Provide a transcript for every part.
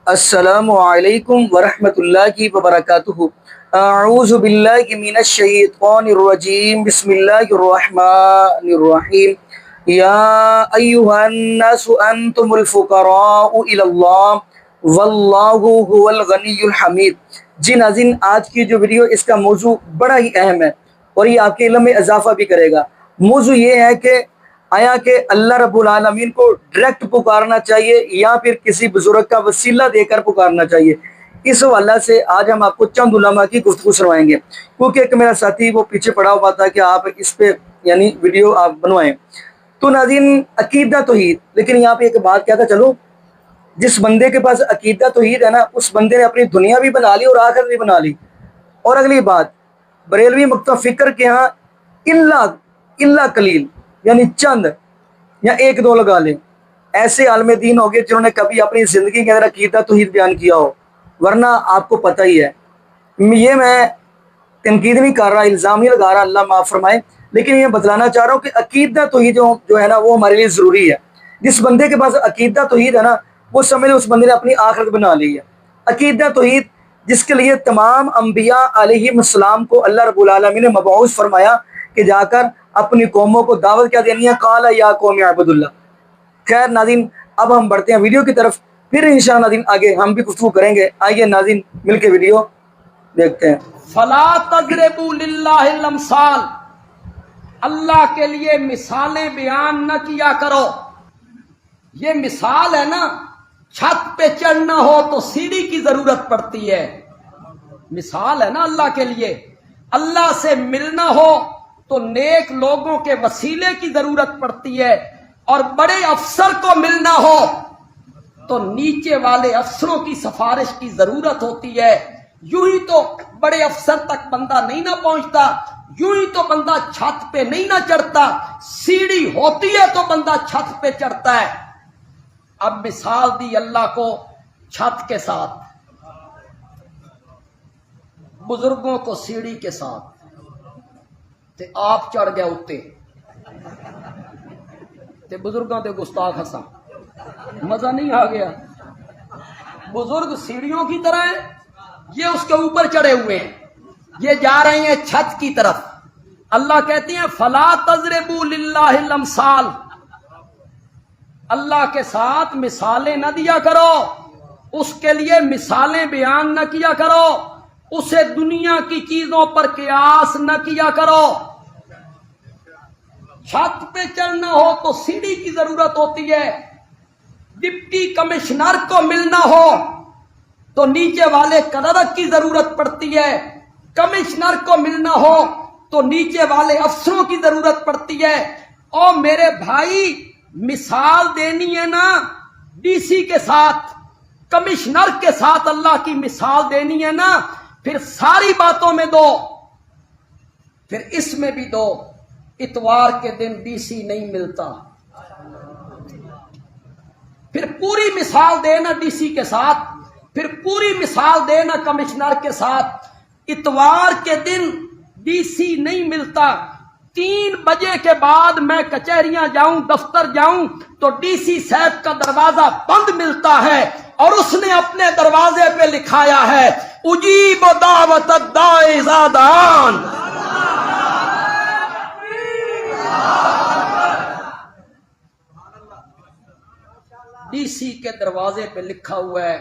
السلام علیکم ورحمۃ اللہ وبرکاتہ۔ اعوذ باللہ من الشیطان الرجیم، بسم اللہ الرحمن الرحیم۔ یا ایہا الناس انتم الفقراء الی اللہ واللہ هو الغنی الحمید۔ جی ناظرین، آج کی جو ویڈیو اس کا موضوع بڑا ہی اہم ہے اور یہ آپ کے علم میں اضافہ بھی کرے گا۔ موضوع یہ ہے کہ آیا کہ اللہ رب العالمین کو ڈائریکٹ پکارنا چاہیے یا پھر کسی بزرگ کا وسیلہ دے کر پکارنا چاہیے۔ اس حوالہ سے آج ہم آپ کو چند علماء کی گفتگو سنوائیں گے، کیونکہ ایک میرا ساتھی وہ پیچھے پڑا ہوا تھا کہ آپ اس پہ ویڈیو آپ بنوائیں۔ تو ناظرین، عقیدہ توحید، لیکن یہاں پہ ایک بات کیا تھا، چلو جس بندے کے پاس عقیدہ توحید ہے نا، اس بندے نے اپنی دنیا بھی بنا لی اور آخرت بھی بنا لی۔ اور اگلی بات، بریلوی مکتب فکر کے ہاں اللہ قلیل یعنی چند یا ایک دو لگا لیں ایسے عالم دین ہو گئے جنہوں نے کبھی اپنی زندگی کے اندر عقیدہ توحید بیان کیا ہو، ورنہ آپ کو پتہ ہی ہے۔ یہ میں تنقید نہیں کر رہا، الزام نہیں لگا رہا، اللہ معاف فرمائے، لیکن یہ بتلانا چاہ رہا ہوں کہ عقیدہ توحید جو ہے نا وہ ہمارے لیے ضروری ہے۔ جس بندے کے پاس عقیدہ توحید ہے نا، وہ سمجھ اس بندے نے اپنی آخرت بنا لی ہے۔ عقیدہ توحید جس کے لیے تمام انبیاء علیہ السلام کو اللہ رب العالمین نے مبعوث فرمایا کہ جا کر اپنی قوموں کو دعوت کیا دینی ہے، قال یا قوم اعبدوا اللہ۔ خیر ناظرین، اب ہم بڑھتے ہیں ویڈیو کی طرف، پھر انشاءاللہ ناظرین آگے ہم بھی گفتگو کریں گے۔ آئیے ناظرین مل کے ویڈیو دیکھتے ہیں۔ فلا تضربوا للہ الامثال، اللہ کے لیے مثالیں بیان نہ کیا کرو۔ یہ مثال ہے نا، چھت پہ چڑھنا ہو تو سیڑھی کی ضرورت پڑتی ہے، مثال ہے نا اللہ کے لیے۔ اللہ سے ملنا ہو تو نیک لوگوں کے وسیلے کی ضرورت پڑتی ہے، اور بڑے افسر کو ملنا ہو تو نیچے والے افسروں کی سفارش کی ضرورت ہوتی ہے۔ یوں ہی تو بڑے افسر تک بندہ نہیں نہ پہنچتا، یوں ہی تو بندہ چھت پہ نہیں نہ چڑھتا، سیڑھی ہوتی ہے تو بندہ چھت پہ چڑھتا ہے۔ اب مثال دی اللہ کو چھت کے ساتھ، بزرگوں کو سیڑھی کے ساتھ، تے آپ چڑھ گیا اتے تے بزرگوں دے گستاخ ہساں، مزہ نہیں آ گیا۔ بزرگ سیڑھیوں کی طرح ہیں، یہ اس کے اوپر چڑھے ہوئے ہیں، یہ جا رہے ہیں چھت کی طرف۔ اللہ کہتے ہیں فلا تضربوا للہ الامثال، اللہ کے ساتھ مثالیں نہ دیا کرو، اس کے لیے مثالیں بیان نہ کیا کرو، اسے دنیا کی چیزوں پر قیاس نہ کیا کرو۔ چھت پہ چڑھنا ہو تو سیڑھی کی ضرورت ہوتی ہے، ڈپٹی کمشنر کو ملنا ہو تو نیچے والے کلرک کی ضرورت پڑتی ہے، کمشنر کو ملنا ہو تو نیچے والے افسروں کی ضرورت پڑتی ہے۔ اور میرے بھائی، مثال دینی ہے نا ڈی سی کے ساتھ، کمشنر کے ساتھ اللہ کی مثال دینی ہے نا، پھر ساری باتوں میں دو، پھر اس میں بھی دو۔ اتوار کے دن ڈی سی نہیں ملتا، پھر پوری مثال دینا ڈی سی کے ساتھ، پھر پوری مثال دینا کمشنر کے ساتھ۔ اتوار کے دن ڈی سی نہیں ملتا، 3 بجے کے بعد میں کچہریاں جاؤں، دفتر جاؤں تو ڈی سی صاحب کا دروازہ بند ملتا ہے، اور اس نے اپنے دروازے پہ لکھایا ہے اجیب دعوت الداعی اذا دعان۔ ڈی سی کے دروازے پہ لکھا ہوا ہے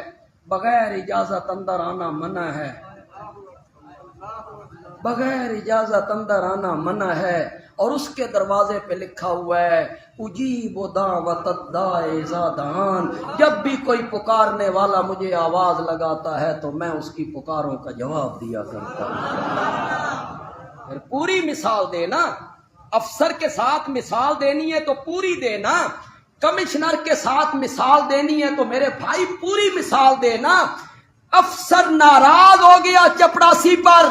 بغیر اجازت اندر آنا منع ہے، بغیر اجازت اندر آنا منع ہے، اور اس کے دروازے پہ لکھا ہوا ہے اجیب دعوت الداعی اذا دعان، جب بھی کوئی پکارنے والا مجھے آواز لگاتا ہے تو میں اس کی پکاروں کا جواب دیا کرتا ہوں۔ پھر پوری مثال دینا، افسر کے ساتھ مثال دینی ہے تو پوری دینا، کمشنر کے ساتھ مثال دینی ہے تو میرے بھائی پوری مثال دینا۔ افسر ناراض ہو گیا چپڑاسی پر،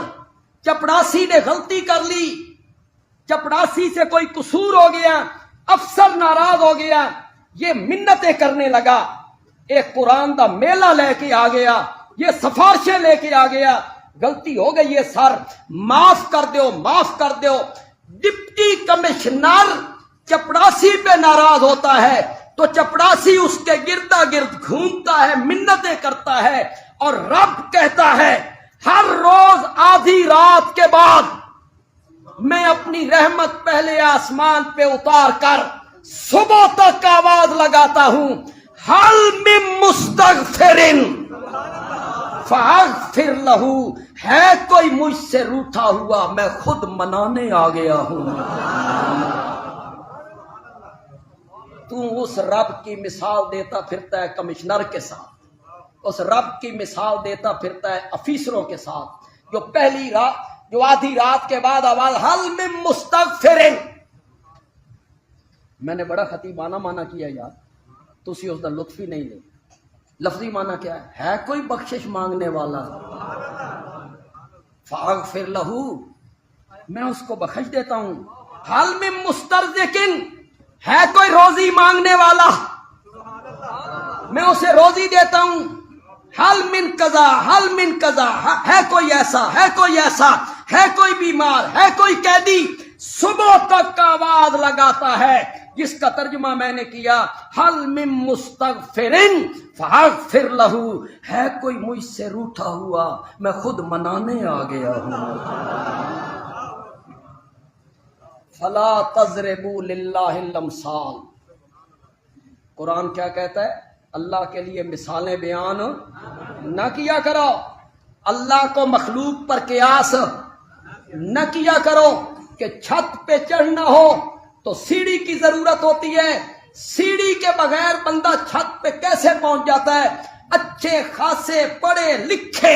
چپڑاسی نے غلطی کر لی، چپڑاسی سے کوئی قصور ہو گیا، افسر ناراض ہو گیا، یہ منتیں کرنے لگا، ایک قرآن دا میلہ لے کے آ گیا، یہ سفارشیں لے کے آ گیا، غلطی ہو گئی ہے سر، معاف کر دو، معاف کر دو۔ ڈپٹی کمشنر چپڑاسی پہ ناراض ہوتا ہے تو چپڑاسی اس کے گردا گرد گھومتا ہے، منتیں کرتا ہے، اور رب کہتا ہے ہر روز آدھی رات کے بعد میں اپنی رحمت پہلے آسمان پہ اتار کر صبح تک آواز لگاتا ہوں، حل من مستغفر فاغفر لہ، ہے کوئی مجھ سے روٹھا ہوا میں خود منانے آ گیا ہوں۔ تو اس رب کی مثال دیتا پھرتا ہے کمشنر کے ساتھ، اس رب کی مثال دیتا پھرتا ہے افیسروں کے ساتھ، جو پہلی رات، جو آدھی رات کے بعد آواز حل من مستغفر۔ میں نے بڑا خطیبانہ مانا کیا یار، تو اسی اس دا لطف ہی نہیں لے۔ لفظی مانا کیا ہے کوئی بخشش مانگنے والا، فاغفر لہو، میں اس کو بخش دیتا ہوں۔ حل من مسترزقن، ہے کوئی روزی مانگنے والا، میں اسے روزی دیتا ہوں۔ حل من قضا، حل من قضا، ہے کوئی ایسا، ہے کوئی ایسا، ہے کوئی بیمار، ہے کوئی قیدی، صبح تک کا آواز لگاتا ہے، جس کا ترجمہ میں نے کیا حل من مستغفر فاغفر لہ، ہے کوئی مجھ سے روٹھا ہوا میں خود منانے آ گیا ہوں۔ فلا تضربوا للہ الامثال، قرآن کیا کہتا ہے؟ اللہ کے لیے مثالیں بیان نہ کیا کرو، اللہ کو مخلوق پر قیاس نہ کیا کرو۔ کہ چھت پہ چڑھنا ہو تو سیڑھی کی ضرورت ہوتی ہے، سیڑھی کے بغیر بندہ چھت پہ کیسے پہنچ جاتا ہے؟ اچھے خاصے پڑھے لکھے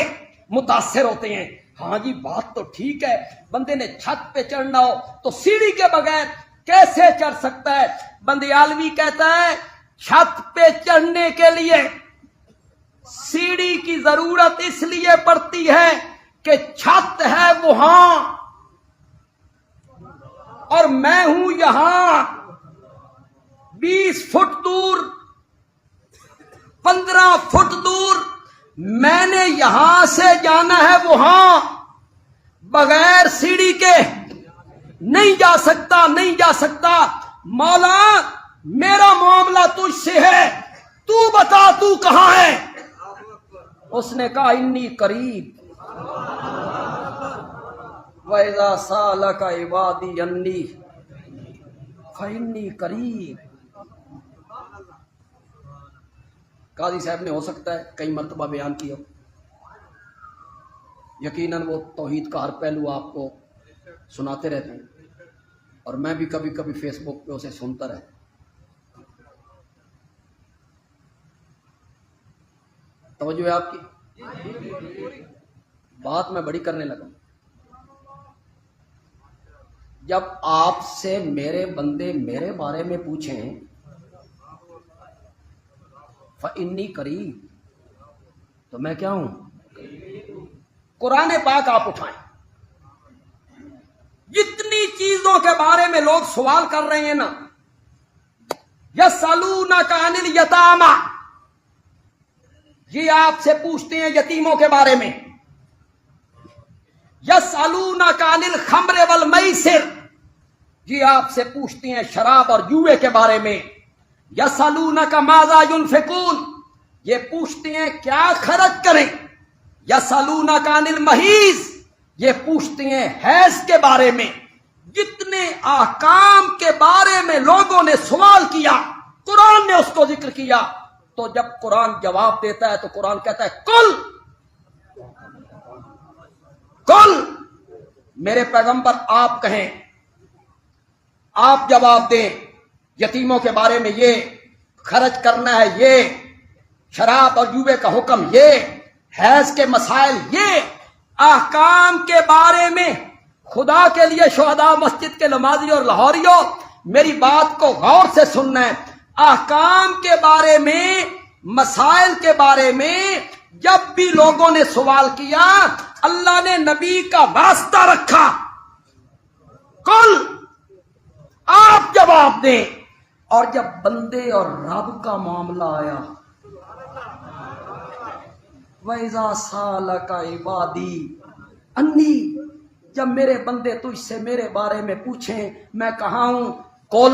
متاثر ہوتے ہیں، ہاں جی بات تو ٹھیک ہے، بندے نے چھت پہ چڑھنا ہو تو سیڑھی کے بغیر کیسے چڑھ سکتا ہے؟ بندیالوی کہتا ہے چھت پہ چڑھنے کے لیے سیڑھی کی ضرورت اس لیے پڑتی ہے کہ چھت ہے وہاں اور میں ہوں یہاں، 20 فٹ دور، 15 فٹ دور، میں نے یہاں سے جانا ہے وہاں، بغیر سیڑھی کے نہیں جا سکتا، نہیں جا سکتا۔ مولا میرا معاملہ تجھ سے ہے، تو بتا تو کہاں ہے؟ اس نے کہا انی قریب، وَإِذَا سَأَلَكَ عِبَادِي عَنِّي فَإِنِّي قَرِيبٌ۔ قاضی صاحب نے ہو سکتا ہے کئی مرتبہ بیان کیا، یقیناً وہ توحید کا ہر پہلو آپ کو سناتے رہتے ہیں، اور میں بھی کبھی کبھی فیس بک پہ اسے سنتا رہتا۔ توجہ ہے آپ کی؟ بات میں بڑی کرنے لگا۔ جب آپ سے میرے بندے میرے بارے میں پوچھیں فَإِنِّي قَرِيبٌ، تو میں کیا ہوں؟ قرآن پاک آپ اٹھائیں، جتنی چیزوں کے بارے میں لوگ سوال کر رہے ہیں نا، یسألونک عن الیتامی، یہ آپ سے پوچھتے ہیں یتیموں کے بارے میں، یسألونک عن الخمر والمیسر، یہ آپ سے پوچھتے ہیں شراب اور جوئے کے بارے میں، یسألونک ماذا ينفقون، یہ پوچھتے ہیں کیا خرچ کریں، یسألونک عن المحیض، یہ پوچھتے ہیں حیض کے بارے میں۔ جتنے احکام کے بارے میں لوگوں نے سوال کیا قرآن نے اس کو ذکر کیا، تو جب قرآن جواب دیتا ہے تو قرآن کہتا ہے کل میرے پیغمبر آپ کہیں، آپ جواب دیں، یتیموں کے بارے میں یہ خرچ کرنا ہے، یہ شراب اور جوے کا حکم، یہ حیض کے مسائل، یہ احکام کے بارے میں۔ خدا کے لیے شہداء مسجد کے نمازی اور لاہوریوں، میری بات کو غور سے سننا ہے، احکام کے بارے میں، مسائل کے بارے میں جب بھی لوگوں نے سوال کیا اللہ نے نبی کا واسطہ رکھا، کل آپ جواب دیں۔ اور جب بندے اور رب کا معاملہ آیا، وَإِذَا سَأَلَكَ عِبَادِي عَنِّي، جب میرے بندے تجھ سے میرے بارے میں پوچھیں میں کہاں ہوں، قل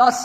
10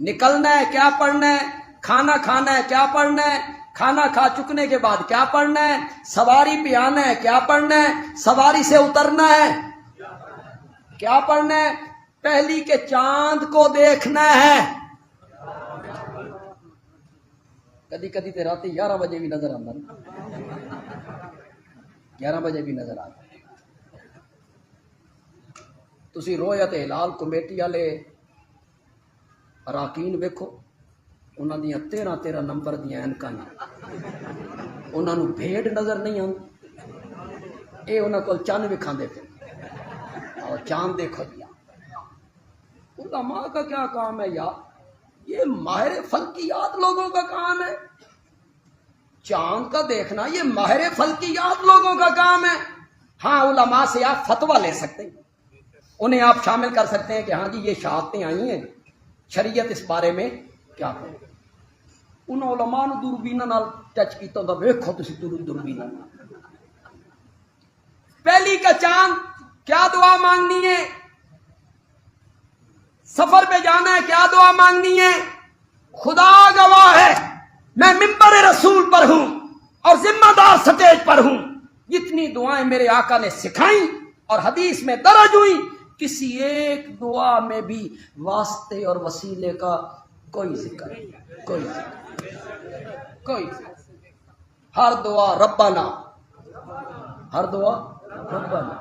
نکلنا ہے کیا پڑھنا ہے، کھانا کھانا ہے کیا پڑھنا ہے، کھانا کھا چکنے کے بعد کیا پڑھنا ہے، سواری پہ آنا ہے کیا پڑھنا ہے، سواری سے اترنا ہے کیا پڑھنا ہے، پہلی کے چاند کو دیکھنا ہے. کدی کدی تے رات 11 بجے بھی نظر آتا، 11 بجے بھی نظر آتا. تسی رویت ہلال کمیٹی والے اراکین ویکھو، انہاں دیاں 13 نمبر دیاں اینکاں نے، انہاں نوں بھیڑ نظر نہیں آندی. اے انہاں کول چند وکھاندے پے اور چاند دیکھو جی. علماء کا کیا کام ہے یار، یہ ماہر فلکیات لوگوں کا کام ہے. چاند کا دیکھنا یہ ماہر فلکیات لوگوں کا کام ہے. ہاں علماء سے آپ فتویٰ لے سکتے ہیں، انہیں آپ شامل کر سکتے ہیں کہ ہاں جی یہ شہادتیں آئی ہیں، شریعت اس بارے میں کیا ہے. ان علماء نے دوربینہ نال ٹچ کیتا ہوندا، ویکھو تسی دوربینہ نال. پہلی کا چاند کیا دعا مانگنی ہے، سفر پہ جانا ہے کیا دعا مانگنی ہے. خدا گواہ ہے میں ممبر رسول پر ہوں اور ذمہ دار سٹیج پر ہوں. جتنی دعائیں میرے آقا نے سکھائیں اور حدیث میں درج ہوئی، کسی ایک دعا میں بھی واسطے اور وسیلے کا کوئی ذکر نہیں، کوئی ذکر. ہر دعا ربنا، ہر دعا ربنا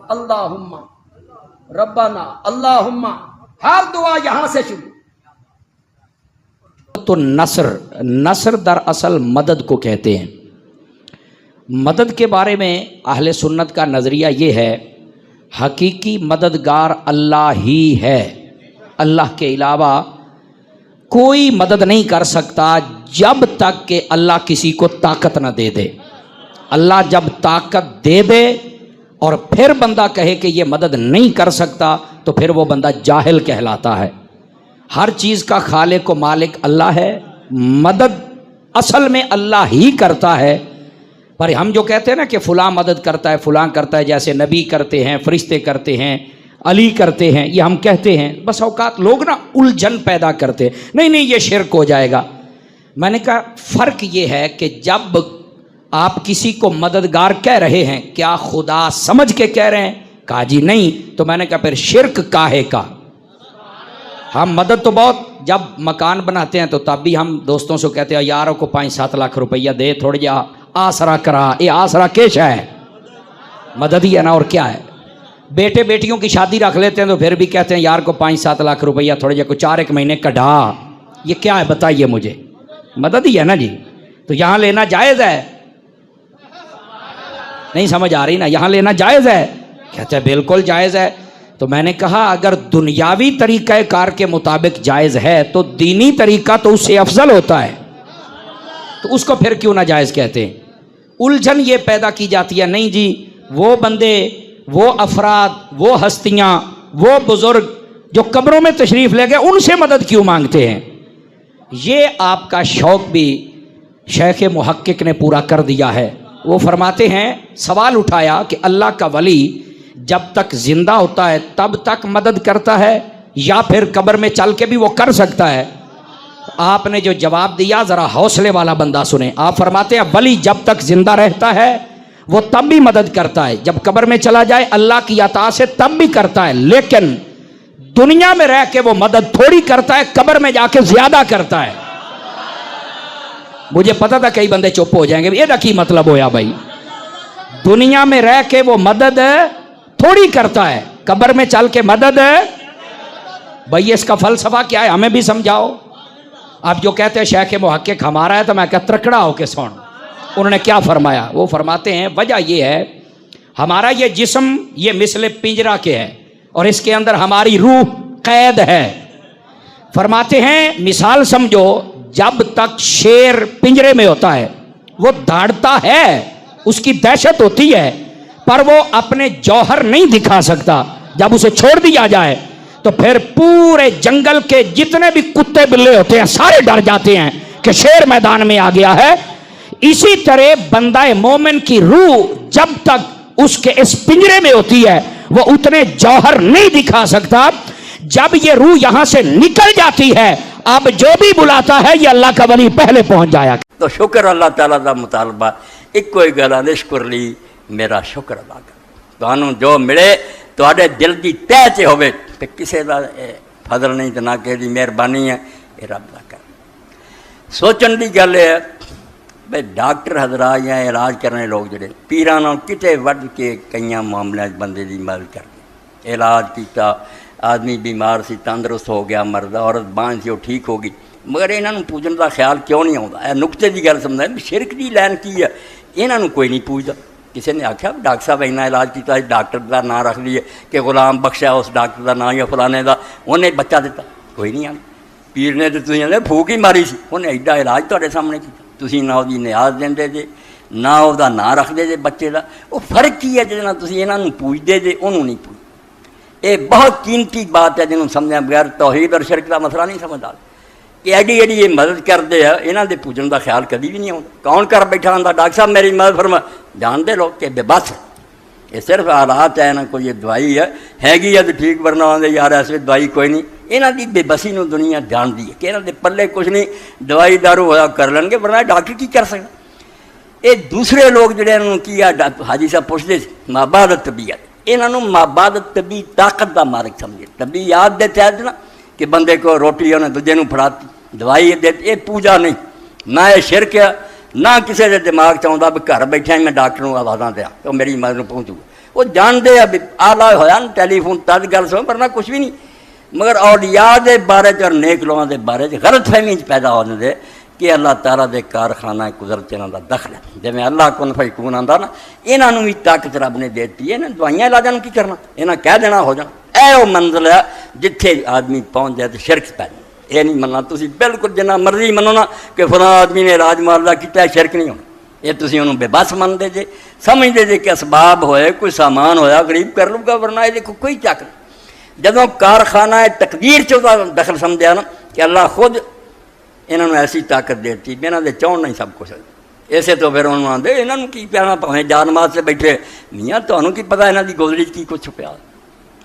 اللہم ربنا اللہم، ہر دعا یہاں سے شروع. تو نصر دراصل مدد کو کہتے ہیں. مدد کے بارے میں اہل سنت کا نظریہ یہ ہے، حقیقی مددگار اللہ ہی ہے. اللہ کے علاوہ کوئی مدد نہیں کر سکتا جب تک کہ اللہ کسی کو طاقت نہ دے دے. اللہ جب طاقت دے دے اور پھر بندہ کہے کہ یہ مدد نہیں کر سکتا تو پھر وہ بندہ جاہل کہلاتا ہے. ہر چیز کا خالق و مالک اللہ ہے. مدد اصل میں اللہ ہی کرتا ہے. پر ہم جو کہتے ہیں نا کہ فلاں مدد کرتا ہے فلاں کرتا ہے، جیسے نبی کرتے ہیں، فرشتے کرتے ہیں، علی کرتے ہیں، یہ ہم کہتے ہیں. بس اوقات لوگ نا الجھن پیدا کرتے ہیں، نہیں یہ شرک ہو جائے گا. میں نے کہا فرق یہ ہے کہ جب آپ کسی کو مددگار کہہ رہے ہیں کیا خدا سمجھ کے کہہ رہے ہیں؟ کہا جی نہیں. تو میں نے کہا پھر شرک کاہے کا. ہم مدد تو بہت، جب مکان بناتے ہیں تو تب بھی ہم دوستوں سے کہتے ہیں یاروں کو 5-7 لاکھ روپیہ دے، تھوڑی جا آسرا کرا. یہ آسرا کیسا ہے؟ مدد ہی ہے نا، اور کیا ہے. بیٹے بیٹیوں کی شادی رکھ لیتے ہیں تو پھر بھی کہتے ہیں یار کو 5-7 لاکھ روپیہ تھوڑے جا کو 4 مہینے کٹا. یہ کیا ہے بتائیے مجھے؟ مدد ہی ہے نا جی. تو یہاں لینا جائز ہے؟ نہیں سمجھ آ رہی نا، یہاں لینا جائز ہے؟ کہتے ہیں بالکل جائز ہے. تو میں نے کہا اگر دنیاوی طریقہ کار کے مطابق جائز ہے تو دینی طریقہ تو اس سے افضل ہوتا ہے، تو اس کو پھر کیوں نہ جائز کہتے ہیں؟ الجھن یہ پیدا کی جاتی ہے، نہیں جی وہ بندے، وہ افراد، وہ ہستیاں، وہ بزرگ جو قبروں میں تشریف لے گئے ان سے مدد کیوں مانگتے ہیں. یہ آپ کا شوق بھی شیخ محقق نے پورا کر دیا ہے. وہ فرماتے ہیں، سوال اٹھایا کہ اللہ کا ولی جب تک زندہ ہوتا ہے تب تک مدد کرتا ہے یا پھر قبر میں چل کے بھی وہ کر سکتا ہے؟ آپ نے جو جواب دیا ذرا حوصلے والا بندہ سنیں. آپ فرماتے ہیں ولی جب تک زندہ رہتا ہے وہ تب بھی مدد کرتا ہے، جب قبر میں چلا جائے اللہ کی عطا سے تب بھی کرتا ہے، لیکن دنیا میں رہ کے وہ مدد تھوڑی کرتا ہے، قبر میں جا کے زیادہ کرتا ہے. مجھے پتا تھا کئی بندے چپ ہو جائیں گے، یہ کی مطلب ہویا بھائی؟ دنیا میں رہ کے وہ مدد تھوڑی کرتا ہے، قبر میں چل کے مدد. بھائی اس کا فلسفہ کیا ہے ہمیں بھی سمجھاؤ. آپ جو کہتے ہیں شیخ محقق ہمارا ہے تو میں کہتا ترکڑا ہو کے سن. انہوں نے کیا فرمایا؟ وہ فرماتے ہیں وجہ یہ ہے ہمارا یہ جسم یہ مثل پنجرا کے ہے اور اس کے اندر ہماری روح قید ہے. فرماتے ہیں مثال سمجھو، جب تک شیر پنجرے میں ہوتا ہے وہ دھاڑتا ہے، اس کی دہشت ہوتی ہے، پر وہ اپنے جوہر نہیں دکھا سکتا. جب اسے چھوڑ دیا جائے تو پھر پورے جنگل کے جتنے بھی کتے بلے ہوتے ہیں سارے ڈر جاتے ہیں کہ شیر میدان میں آ گیا ہے. اسی طرح بندہ مومن کی روح جب تک اس کے اس پنجرے میں ہوتی ہے وہ اتنے جوہر نہیں دکھا سکتا. جب یہ روح یہاں سے نکل جاتی ہے اب جو بھی بلاتا ہے یہ اللہ کا ولی پہلے پہنچ جایا۔ تو شکر اللہ تعالیٰ کا مطالبہ ایک ہی گل ہے، نشکر لی میرا شکر ادا کر۔ تمہیں جو ملے تواڈے دل کی تہ چ ہوے تے کسے دا فضل نہیں تے نہ کسی دی مہربانی ہے، یہ رب دا کر۔ سوچن دی گل ہے بھائی ڈاکٹر حضرات یا علاج کرنے لوگ جڑے پیراں نال کتے وڈ کے کئی معاملے بندے دی مدد کرتے، علاج کیتا، آدمی بیمار سی تندرست ہو گیا، مرد عورت بانجھ سی وہ ٹھیک ہو گئی، مگر یہاں پوجن کا خیال کیوں نہیں آتا؟ یہ نقطے کی گل سمجھا شرک کی لین کی ہے، یہاں کوئی نہیں پوجتا۔ کسی نے آخیا ڈاکٹر صاحب اینا علاج کیا، ڈاکٹر کا نام رکھ لیے کہ غلام بخشا اس ڈاکٹر کا نام یا فلانے کا، انہیں بچہ دیتا، کوئی نہیں آنا۔ پیر نے تو تھی آدھے پھوک ہی ماری سی، انہیں ایڈا علاج تے سامنے کیا، تھی نہ وہ نیاز دے جے نہ وہ نام رکھتے جے بچے کا۔ وہ فرق کی ہے جہاں تھی یہاں پوجتے جے انہوں نہیں پوجتے۔ یہ بہت قیمتی بات ہے جنہوں سمجھا بغیر توحید اور شرک کا مسئلہ نہیں سمجھتا کہ ایڈی ایڈی یہ مدد کرتے ہیں، یہاں دے پوجن کا خیال کبھی بھی نہیں آتا۔ کون کر بیٹھا آتا ڈاکٹر صاحب میری مدد فرما، جانتے لوگ کہ بے بس یہ صرف حالات ہے، نہ کوئی یہ دوائی ہے گی ہے تو ٹھیک، ورنہ آدھے یار ایسے دوائی کوئی نہیں۔ یہاں کی بے بسی نو دنیا جانتی ہے کہ یہاں دے پلے کچھ نہیں، دوائی دارو ہوا کر لیں گے، ورنہ ڈاکٹر کی کر سکتے۔ یہ دوسرے لوگ جڑے انہوں کی حاجی صاحب پوچھتے مابعد طبیعت، انہوں مابعد طبی طاقت کا مالک سمجھے، طبیعت دے تحت نا کہ بندے کو روٹی انہیں دوجے نوں پھڑاتی، دوائی دیتی، یہ پوجا نہیں، نہ یہ شرک ہے، نہ کسی کے دماغ چاہتا بھی گھر بیٹھے میں ڈاکٹر کو آوازاں دیا تو میری مدد پہنچوں گا۔ وہ جانتے ہیں بھی آلہ ہوا نا ٹیلی فون تد گل سو، ورنہ کچھ بھی نہیں۔ مگر اولیاء دے بارے اور نیک لوگوں دے بارے غلط فہمی پیدا ہو جاتے کہ اللہ تعالیٰ دے کارخانہ قدرت انہوں کا دخل ہے، جی اللہ کن فیکون آتا نا، یہاں بھی طاقت رب نے دیتی ہے، انہیں دوائیاں علاجاں کی کرنا، یہاں کہہ دینا ہو جانا۔ اے وہ منزل ہے جتھے آدمی پہنچ جائے تو شرک پی جائے، یہ نہیں مننا تسی بالکل جنہ مرضی منو نا کہ فلاں آدمی نے علاج ماردا کیتا ہے، شرک نہیں ہونا۔ یہ تسی انہوں بے بس منتے جے، سمجھتے جے کہ اسباب ہوئے، کوئی سامان ہویا غریب کر لوں گا، ورنہ یہ دیکھو کوئی چک نہیں۔ جدوں کارخانہ تقدیر چودا دخل سمجھا نا کہ اللہ خود انہوں نے ایسی طاقت دیتی بھی انہوں نے چاہنا نہیں سب کچھ، اسے تو پھر انہوں نے آدھے انہوں کی پیانا پاویں جان مات سے بیٹھے میاں تمہیں کی پتا یہاں کی گودڑی کی کچھ چھپیا۔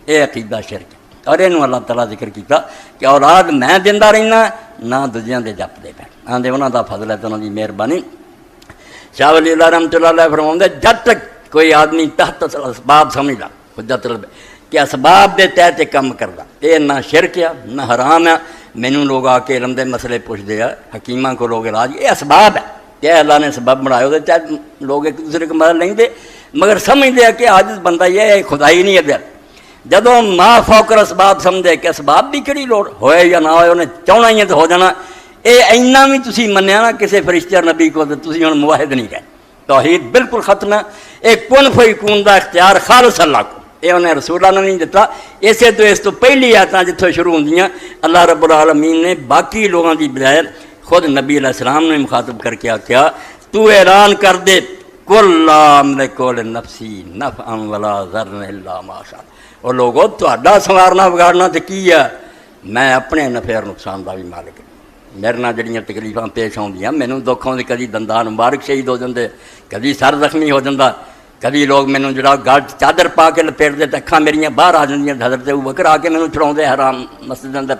یہ عقیدہ شرک ہے، اور یہ اللہ تعالیٰ ذکر کیا کہ اولاد میں دینا رہنا نہ دوجیاں دے جپتے پہ، آدھے انہوں کا فضل ہے تو انہوں کی مہربانی۔ شاہ ولی اللہ رحمۃ اللہ علیہ فرماتے جب تک کوئی آدمی تحت اسباب سمجھدا حجت کہ اسباب دے تحت کم کردا، یہ نہ شرک ہے نہ حرام ہے۔ مینوں لوگ آ کے علم دے مسئلے پوچھتے ہیں، حکیماں کو لوگ علاج، یہ اسباب ہے کہ اللہ نے سبب بنایا ہوتے، چاہے لوگ ایک دوسرے کو مدد لیں دے، مگر سمجھتے ہیں کہ عاجز بندہ یہ ہے خدائی نہیں ہے۔ جدوں ما فوقر اسباب سمجھے کہ اسباب بھی کہڑی لوڑ ہوئے یا نہ ہوئے، انہیں چاہنا ہی ہے تو ہو جانا۔ یہ اینا بھی تسی منیا نا کسی فرشتے اور نبی کو، تو تسی ہن موحد نہیں رہے، توحید بالکل ختم ہے۔ یہ کن فیکون دا اختیار خالص اللہ کو، یہ انہیں رسول اللہ نے نہیں دیتا۔ اسے تو اس تو پہلی آیتاں جتوں شروع ہوندیاں اللہ رب العالمین نے باقی لوگوں کی بجائے خود نبی علیہ السلام نے مخاطب کر کے آخیا تو اعلان کر دے کل لا املکو لنفسی نفعا ولا ضرا الا ما شاء اللہ۔ وہ لوگوں تہاڈا سنوارنا بگاڑنا تو کی ہے، میں اپنے نفع اور نقصان کا بھی مالک ہوں۔ میرے نال جڑیاں تکلیفاں پیش آਉਂਦੀਆਂ ਮੈਨੂੰ ਦੁੱਖ ਆਉਂਦੇ، کدی ਦੰਦਾਂ ਮੁਬਾਰਕ ਸ਼ਹੀਦ ਹੋ ਜਾਂਦੇ، کدی سر زخمی ہو ਜਾਂਦਾ، کدی لوگ ਮੈਨੂੰ ਜਿਹੜਾ گل چادر پا کے لپیٹتے تو اکھاں میریاں باہر آ جاندیاں، حضرت ابوبکر آ کے ਮੈਨੂੰ چھڑاਉਂਦੇ حرام مسجد اندر،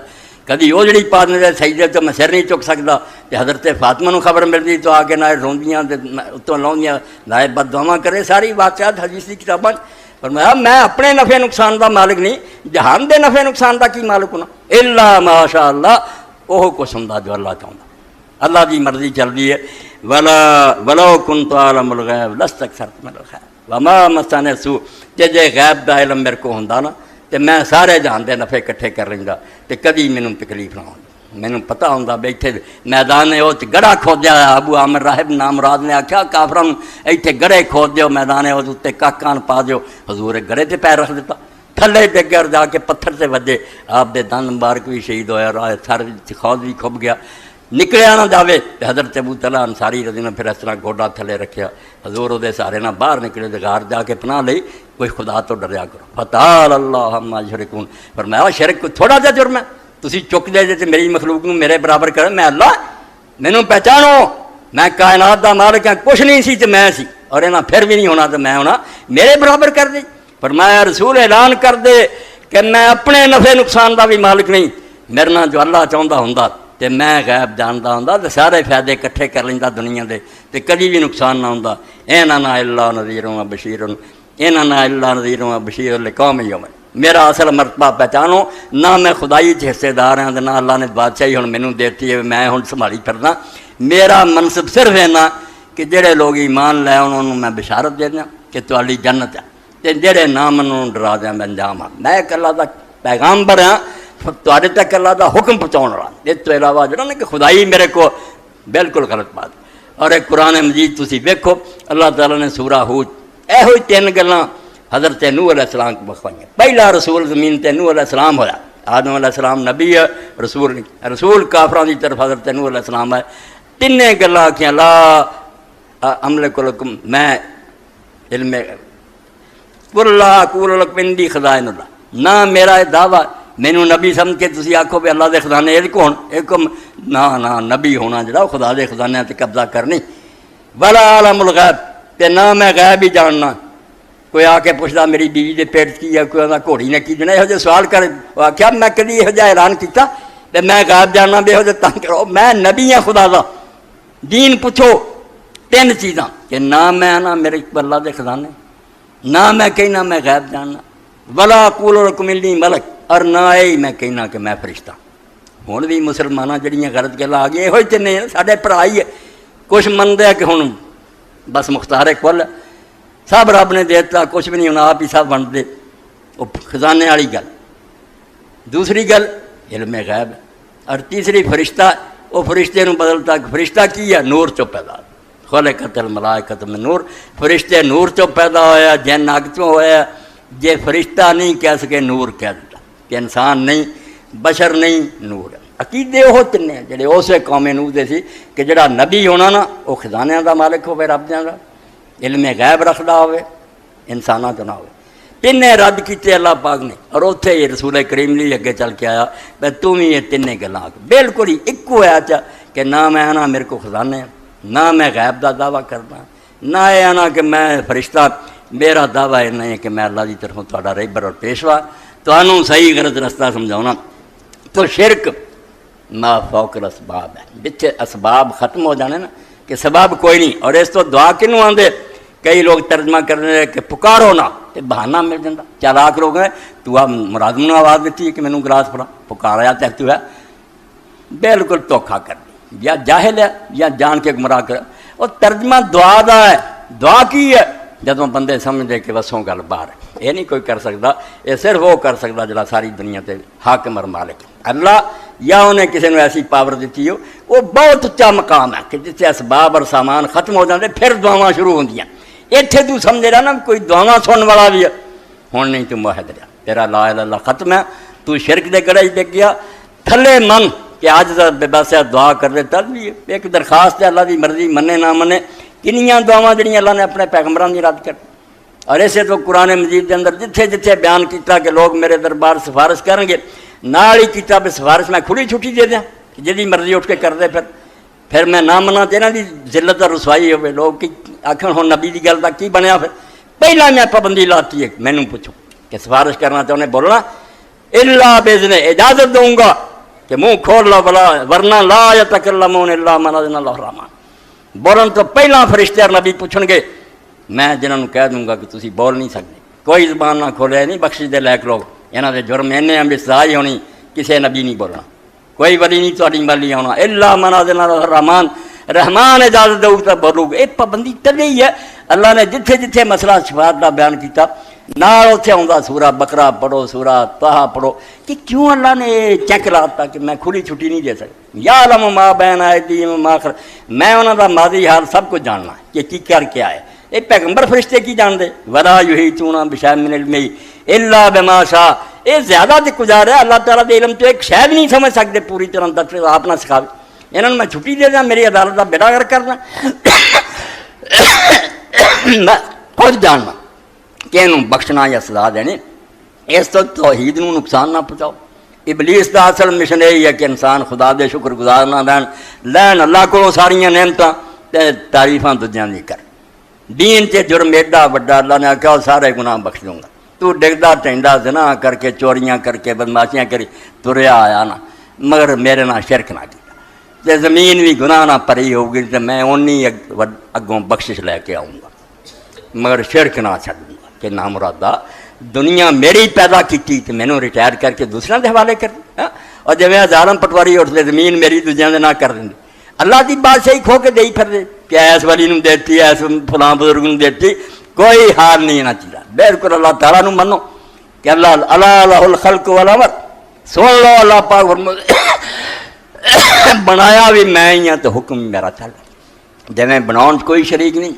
کدی وہ جڑی پا دے سجدے تو میں سر نہیں چک سکتا، تو حضرت فاطمہ نو خبر ملتی تو آ کے نہ روندیاں اتوں لاؤندیاں نائب بد دعاواں کرے، ساری واقعات حدیث کی کتاباں۔ فرمایا میں اپنے نفع نقصان کا مالک نہیں، جہان دے نفع نقصان کا کی مالک ہونا، الا ماشاء اللہ، وہ کچھ ہوں جو اللہ چاہتا، اللہ کی مرضی چل رہی ہے۔ ولو کنت اعلم الغیب لاستکثرت من الخیر وما مسنی السوء، جے غیب دا علم میرے کو ہوندا نا تو میں سارے جہان دے نفع اکٹھے کر لیندا تو کدی مینوں تکلیف نہ ہوندی۔ مینوں پتہ ہوندا بیٹھے میدان وہ گڑھا کھودیا، ابو عامر راہب نام مراد نے آکھیا کافراں ایتھے گڑھے کھود دیو، میدان وہ تے کاکان پا دیو، حضور گڑھے تے پیر رکھ دیتا، تھلے ڈگر جا کے پتھر سے وجے، آپ دے دند مبارک بھی شہید ہویا، راہ سر خود بھی کھب گیا، نکلیا نہ جاوے۔ حضرت ابو طلحہ انصاری رضی اللہ عنہ پھر اس طرح گوڈا تھلے رکھیا، حضور دے سارے نہ باہر نکلے تے غار جا کے پناہ لئی، کوئی خدا تو ڈریا کرو، فتعال اللہ عما یشرکون۔ فرمایا شرک کوئی تھوڑا جا جرم ہے، تسی چک دے جے میری مخلوق نو میرے برابر کرے، میں اللہ مینوں پہچانو، میں کائنات دا مالک ہاں، کچھ نہیں سی تے میں سی، اور انہاں پھر بھی نہیں ہونا تے میں ہونا، میرے برابر کر دے۔ فرمایا رسول اعلان کر دے کہ میں اپنے نفع نقصان کا بھی مالک نہیں، میرے نال جو اللہ چاہتا ہوں تو میں غیب جانتا ہوں تو سارے فائدے اکٹھے کر لینا دنیا دے تو کدی بھی نقصان نہ ہوتا. اِنَّا اللہ نذیر و بشیر اِنَّا اللہ نذیر و بشیر لقوم یؤمنون. میرا اصل مرتبہ پہچانو، نہ میں خدائی حصے دار ہاں نہ اللہ نے بادشاہی ہوں مینوں دیتی ہے میں ہوں سنبھالی پھرنا. میرا منصب صرف اینا کہ جڑے لوگ ایمان لے انہوں میں بشارت دے دیا کہ تواڈی جنت ہے، تے جڑے نہ منوں ڈرا دیا میں انجام ہاں. میں ایک اللہ دا پیغامبر ہاں، تواڈے تک اللہ دا حکم پہنچاؤن والا. اس تو علاوہ جڑا نا کہ خدائی میرے کو بالکل غلط بات. اور ایک قرآن مجید تسی ویکھو اللہ تعالیٰ نے سورہ ہود یہ تین گلاں حضرت نوح علیہ السلام کو بخوائیں. پہلا رسول زمین تے نوح علیہ السلام ہویا. آدم علیہ السلام نبی ہے، رسول نہیں. رسول کافران کی طرف حضرت نوح علیہ السلام ہے. تینے گلاں کیا لا املک لکم، میں علم قل لا اقول لکم عندی خزائن اللہ، نہ میرا یہ دعویٰ مینوں نبی سمجھ کے تسی آکھو بھی اللہ دے خزانے یہ کون ایک نہ نبی ہونا جڑا خدا دے خزانے تے قبضہ کرنی. ولا عالم الغیب، تے نہ میں غیب ہی جاننا. کوئی آ کے پوچھتا میری بیوی دے پیٹ کی ہے، کوئی آتا گھوڑی نے کی دینا، یہو جہے سوال کر کیا میں کدی یہو جہا حیران کیتا تے میں غیب جاننا بھی یہو جہے تنگ کرو. میں نبی ہاں خدا دا. دین پوچھو تین چیزاں کہ نہ میں نہ میرے اللہ دے خزانے، نہ میں کہنا میں غیب جاننا، ولا اقول لکم انی ملک، اور نہ ہی میں کہنا کہ میں فرشتہ. ہوں بھی مسلمانوں جڑیاں غلط گلاں آ گئی یہ تین سارے بھرائی ہے. کچھ منتے کہ ہوں بس مختار کل سب رب نے دیتا، کچھ بھی نہیں ہونا آپ ہی سب بنتے. وہ خزانے والی گل. دوسری گل علم غیب. اور تیسری فرشتہ، وہ فرشتے نوں بدلتا. فرشتہ کی ہے؟ نور چو پیدا. خلقت الملائکۃ من نور، فرشتے نور چو پیدا ہویا، جن اگ چوں ہویا. جے فرشتہ نہیں کہہ سکے نور کہہ دیتا کہ انسان نہیں بشر نہیں نور ہے. عقیدے وہ تین جڑے اسے قوم نوح دے سی کہ جڑا نبی ہونا نا وہ خزانیاں دا مالک ہوئے، رب دیاں دا علم غیب رکھدا ہوئے، انساناں تو نہ ہوئے. تینے رد کیتے اللہ پاک نے. اور اتنے ہی رسول کریم لی اگے چل کے آیا بھائی تم ہی یہ تین گلاں بالکل ہی ایکو ہے کہ نہ میں آنا میرے کو خزانے، نہ میں غیب دا دعویٰ کرنا، نہ یہ آنا کہ میں فرشتہ. میرا دعویٰ یہ نہیں ہے کہ میں اللہ کی طرفوں تہاڈا رہبر اور پیشوا تمہوں صحیح غلط رستہ سمجھاؤنا. تو شرک ما فوق الاسباب ہے. بچے اسباب ختم ہو جانے نا کہ سبب کوئی نہیں. اور اس تو دعا کنوں آندے؟ کئی لوگ ترجمہ کرنے کہ پکارو نا تے بہانہ مل جاتا. چالاک لوگ ہیں تو آپ مراد نے آواز دیتی ہے کہ مینوں گلاس پڑا پکارا تے تو ہے بالکل دھوکھا کر دی، یا جاہل ہے یا جان کے گمراہ کر. اور ترجمہ دعا دا ہے. دعا کی ہے جدوں بندے سمجھ دے کہ وسوں گل باہر ہے. یہ نہیں کوئی کر سکتا. یہ صرف وہ کر سکتا جڑا ساری دنیا تے حاکم اور مالک اللہ، یا انہیں کسی نے ایسی پاور دیتی ہو. وہ بہت اچا مقام ہے کہ جس اسباب اور سامان ختم ہو جاتے پھر دعاواں شروع ہوندیاں. اتنے تو سمجھے رہا نا کوئی دعاواں سنن والا بھی ہے. ہوں نہیں تو موحد رہا، تیرا لا الہ الا اللہ ختم ہے. تو شرک دے گڑے ڈگ گیا. تھلے من کہ آج بے بس دعا کر دے تب بھی ایک درخواست ہے اللہ کی مرضی منے نہ منے. کنیاں دعاواں جڑیاں اللہ نے اپنے پیغمبران کی رد کر. اور ایسے تو قرآن مجید کے اندر جتھے جتھے بیان کیتا کہ لوگ میرے دربار سفارش کریں گے، نال ہی کیتا بھی سفارش میں کھلی چھٹی دے دیا جی مرضی اٹھ کے کر دے. پھر میں نہ منا تو یہاں کی ذلت اور رسوائی ہوئے. لوگ کی آخر ہوں نبی کی گل کا کی بنیا. پھر پہلا میں پابندی لاتی ہے مینوں پوچھو کہ سفارش کرنا چاہنے بولنا الا باذن، اجازت دوں گا کہ منہ کھول لو بلا، ورنہ لا یتکلمون الا من اذن اللہ الرحمن. بولن تو پہلا فرشتے اور نبی پوچھن گے، میں جنہوں نے کہہ دوں گا کہ تسی بول نہیں سکتے. کوئی زبان نہ کھولے نہیں بخشش دے لائق لوگ. یہاں دے جرم اینے ہم سزا ہی ہونی، کسی نبی نہیں بولنا، کوئی ولی نہیں تہاڈی ولی ہونا. الا من اذن اللہ الرحمن، رحمان اجازت دوں تو بولو گے. یہ پابندی تلے ہی ہے. اللہ نے جتھے جتھے مسئلہ شفاعت کا بیان کیتا نال اتنے آتا سورہ بقرہ پڑھو، سورہ طہ پڑھو. کہ کیوں اللہ نے چیک لاتا کہ میں کھلی چھٹی نہیں دے سکتا. یا علم ما بین ایدیہم وما خلفہم، میں انہوں کا ماضی حال سب کچھ جاننا کہ کی کر کے آئے. یہ پیغمبر فرشتے کی جان دے. ولا یحیطون بشیء من علمہ الا بما شاء. یہ زیادہ تے گزار ہے. اللہ تعالیٰ دے علم تو ایک شاید نہیں سمجھ سکتے پوری طرح تک. آپ نہ سکھاوے انہوں نے میں چھٹی دے دیا، میری عدالت کا بیڑا گر کرنا. میں خود جاننا کہ انہوں بخشنا یا سزا دینی. اس تو توحید نو نقصان نہ پہنچاؤ. ابلیس دا اصل مشن یہی ہے کہ انسان خدا دے شکر گزار نہ لین اللہ کو ساریاں نعمتاں تے تعریفاں دجیاں دی کر. دین تے جرم ایڈا وڈا اللہ نے آخیا سارے گناہ بخش دوں گا. تو ڈگدا ٹینڈا زنا کر کے چوریاں کر کے بدماشیاں کری تریا آیا نا، مگر میرے نال شرک نہ کیتا. تے زمین بھی گناہ نہ پری ہوگی تے میں اونی اگوں بخشش لے کے آؤں گا، مگر شرک نہ چھڈ دوں گا کہ نہ مرادا دنیا میری پیدا کی تے مینوں ریٹائر کر کے دوسرے دے حوالے کر دی، اور جویں ہزاروں پٹواری اٹھتے زمین میری دوجیاں دے نہ کر دیں اللہ دی بادشاہی کھو کے دئی پھر دے کہ ایس ولی نوں دیتی ایس فلاں بزرگ نوں دیتی، کوئی حال نہیں نہ چیزا، بالکل اللہ تعالیٰ نوں منو کہ اللہ لہ الخلق والامر، سن لو اللہ پاک بنایا بھی میں ہی ہاں تو حکم بھی میرا چل جویں بناؤن کوئی شریک نہیں۔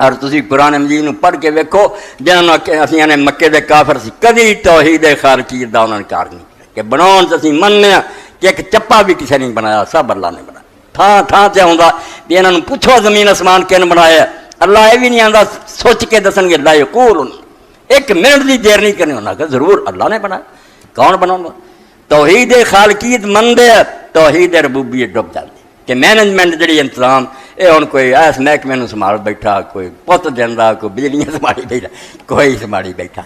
اور تسی قرآن مجید نوں پڑھ کے ویکھو جنہاں اسی نے مکے دے کافر سی کدی توحید خالقیت دا انہاں نے انکار نہیں کیا کہ بناؤن اسی مننے کہ ایک چپا بھی کسی نے بنایا، سب اللہ نے بنایا، تھان تھان تے ہوندا بھی انہاں نوں پوچھو زمین آسمان کن بنایا، اللہ یہ بھی نہیں آندا سوچ کے دسن گے لا یقولون، ایک منٹ دی دیر نہیں کرنی، انہاں کہ ضرور اللہ نے بنایا، کون بناؤں؟ توحید خالقیت مندے توحید ربوبیت ڈب جاتی کہ مینجمنٹ جڑی انتظام یہ ہوں کوئی ایس محکمے نوں سنبھال بیٹھا، کوئی پت دینا، کوئی بجلیاں سنبھالی بیٹھا، کوئی سنبھالی بیٹھا،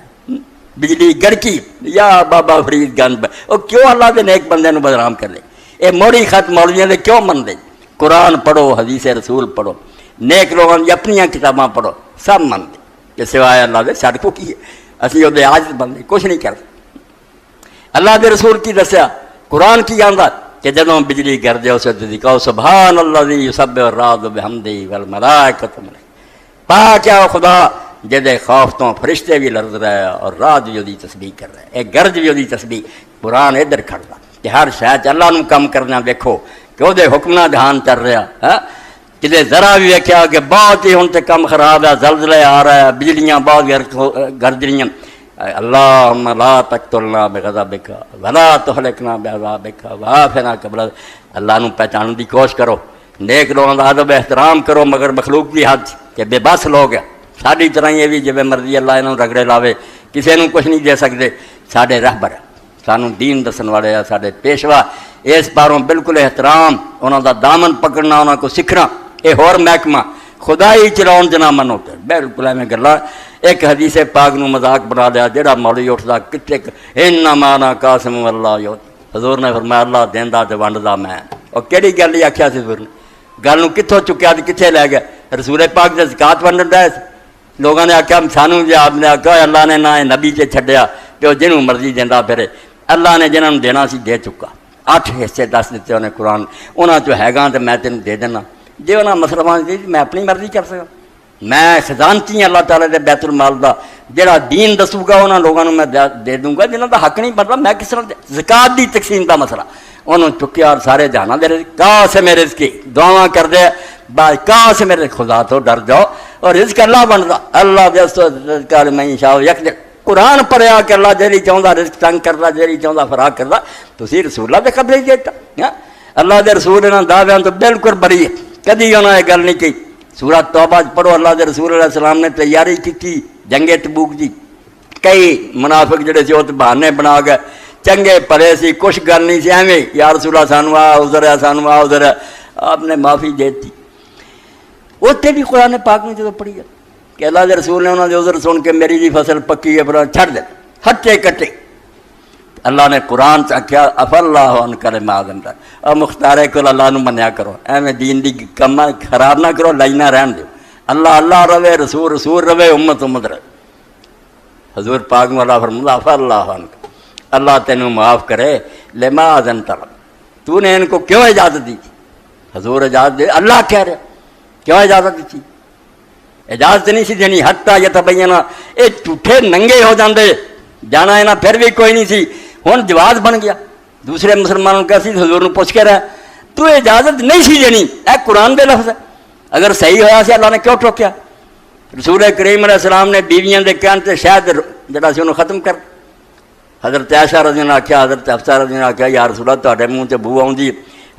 بجلی گڑکی یا بابا فرید گنج وہ کیوں اللہ دے نیک بندے نوں بدنام کر لے؟ یہ موڑی خط مولویاں دے کیوں من دے؟ قرآن پڑھو، حدیث رسول پڑھو، نیک لوگوں کی اپنی کتاباں پڑھو، سب من دے کہ سوائے اللہ دے ساڈے کو کی ہے، اسی وہ عاجز بندے کچھ نہیں کرتے۔ اللہ دے رسول کی دسیا، قرآن کی آندا کہ جدوں بجلی گرجے اس وقت کہو سبحان الذی یسبح الرعد بحمدہ والملائکۃ، پاک ہے خدا جدے خوف تو فرشتے بھی لرز رہے ہیں اور رات بھی وہی تسبیح کر رہے ہیں، ایک گرج بھی وہی تسبیح۔ قرآن ادھر کھڑدا کہ ہر شاید اللہ نوں کم کرنا ویکھو کہ وہ حکم نہ دھیان چل رہا ہے، کدے ذرا بھی ویکھیا کہ بہت ہی ہن تے کم خراب ہے، زلزلے آ رہا ہے، بجلیاں بہت گرج رہی ہیں، اللہم لا تقتلنا بغضبک ولا تہلکنا بعذابک وعافنا قبل، اللہ نوں پہچاننے دی کوشش کرو، نیک لوگوں کا ادب احترام کرو، مگر مخلوق کی حد کہ بے بس لوگ ہیں ساری طرح یہ بھی جب مرضی اللہ انہوں رگڑے لاوے کسی نوں کچھ نہیں دے سکتے، ساڈے رہبر سانوں دین دسن والے ہیں، ساڈے پیشوا اس باروں بالکل احترام، انہوں دا دامن پکڑنا، انہوں کو سکھنا، یہ ہور محکمہ خدائی چلاؤن جنا منو تے بالکل ایویں گلاں۔ ایک حدیث پاک نو مذاق بنا لیا، جہاں مولوی اٹھتا کتے انما انا قاسم اللہ یعطی، حضور نے فرمایا اللہ دیندا تے ونڈدا میں، اور کیڑی گل ہی آکھیا سی حضور نے، گل نوں کتھوں چکیا تے کتھے لے گیا؟ رسول پاک دے زکات ونڈن دے لوگوں نے آخیا سانوں جی آپ نے آخیا اللہ نے نہ نبی سے چھڈیا کہ وہ جنہوں مرضی دینا پھرے، اللہ نے جنہوں دینا سی دے چکا، 8 حصے دس دیتے انہیں قرآن، انہاں چو ہے گا تو میں تینوں دے دینا، جی انہاں مسلمان دی میں اپنی مرضی کر سکا، میں خزانچی اللہ تعالیٰ دے بیت المال دا جڑا دین دسوں گا انہاں لوگوں میں دے دوں گا جنہاں دا حق نہیں بنتا، میں کس طرح زکات دی تقسیم دا مسئلہ انہوں چکیا اور سارے جہانا دے رزق کہاں سے میرے رزق کی دعاواں کر دے بھائی کہاں سے میرے خدا تو ڈر جاؤ، اور رزق اللہ بنتا، اللہ رزق میں شاء یکجا قرآن پڑھیا کہ اللہ جیری چاہتا رزق تنگ کرتا، جیری چاہتا فراغ کرتا، تسی رسول اللہ دے قبلے ہی دیتا، اللہ دے رسول انہاں دعویاں تو بالکل بری ہے، کدی انہاں یہ گل نہیں کی۔ سورۃ توبہ پڑھو، اللہ دے رسول علیہ السلام نے تیاری کی جنگ تبوک دی، کئی منافق جڑے سی وہ بہانے بنا گئے، چنگے پڑے سی، کچھ گل نہیں سی ایویں یا رسول اللہ سانو آ عذر ہے، سانو آ عذر ہے، آپ نے معافی دیتی۔ اتنے بھی قرآن پاک نے جب پڑھی ہے کہ اللہ کے رسول نے انہوں نے عذر سن کے میری جی فصل پکی ہے پر چھڑ دے ہٹے کٹے، اللہ نے قرآن سے آخیا اف اللہ عنک لما اذنت، اور مختارے کو اللہ نو منیا کرو، ایویں دین دی کم خراب نہ کرو، لائی نہ رہن دو، اللہ اللہ رہے، رسول رسول رہے، امت امت رہے۔ حضور پاک مولا فرمایا اف اللہ عنک، اللہ تینوں معاف کرے، لما اذنت تو نے ان کو کیوں اجازت دی؟ حضور اجازت دے، اللہ کہہ رہے کیوں اجازت دی؟ اجازت نہیں سی دینی، حتیٰ یتبین، یہ جھوٹے ننگے ہو جاندے، جانا ہے نا پھر بھی کوئی نہیں سی، ہن جواز بن گیا، دوسرے مسلمانوں کا سی حضور نے پوچھ کے رہا تو اجازت نہیں سی دینی، اے قرآن دے لفظ ہے، اگر صحیح ہویا سی اللہ نے کیوں ٹوکیا؟ رسول کریم علیہ السلام نے بیویاں دے کہن تے شاید جڑا سی انہوں ختم کر، حضرت عائشہ رضی اللہ عنہا آخیا، حضرت حفصہ رضی اللہ عنہا آخیا یا رسول اللہ تہاڈے منہ تے بو آؤندی،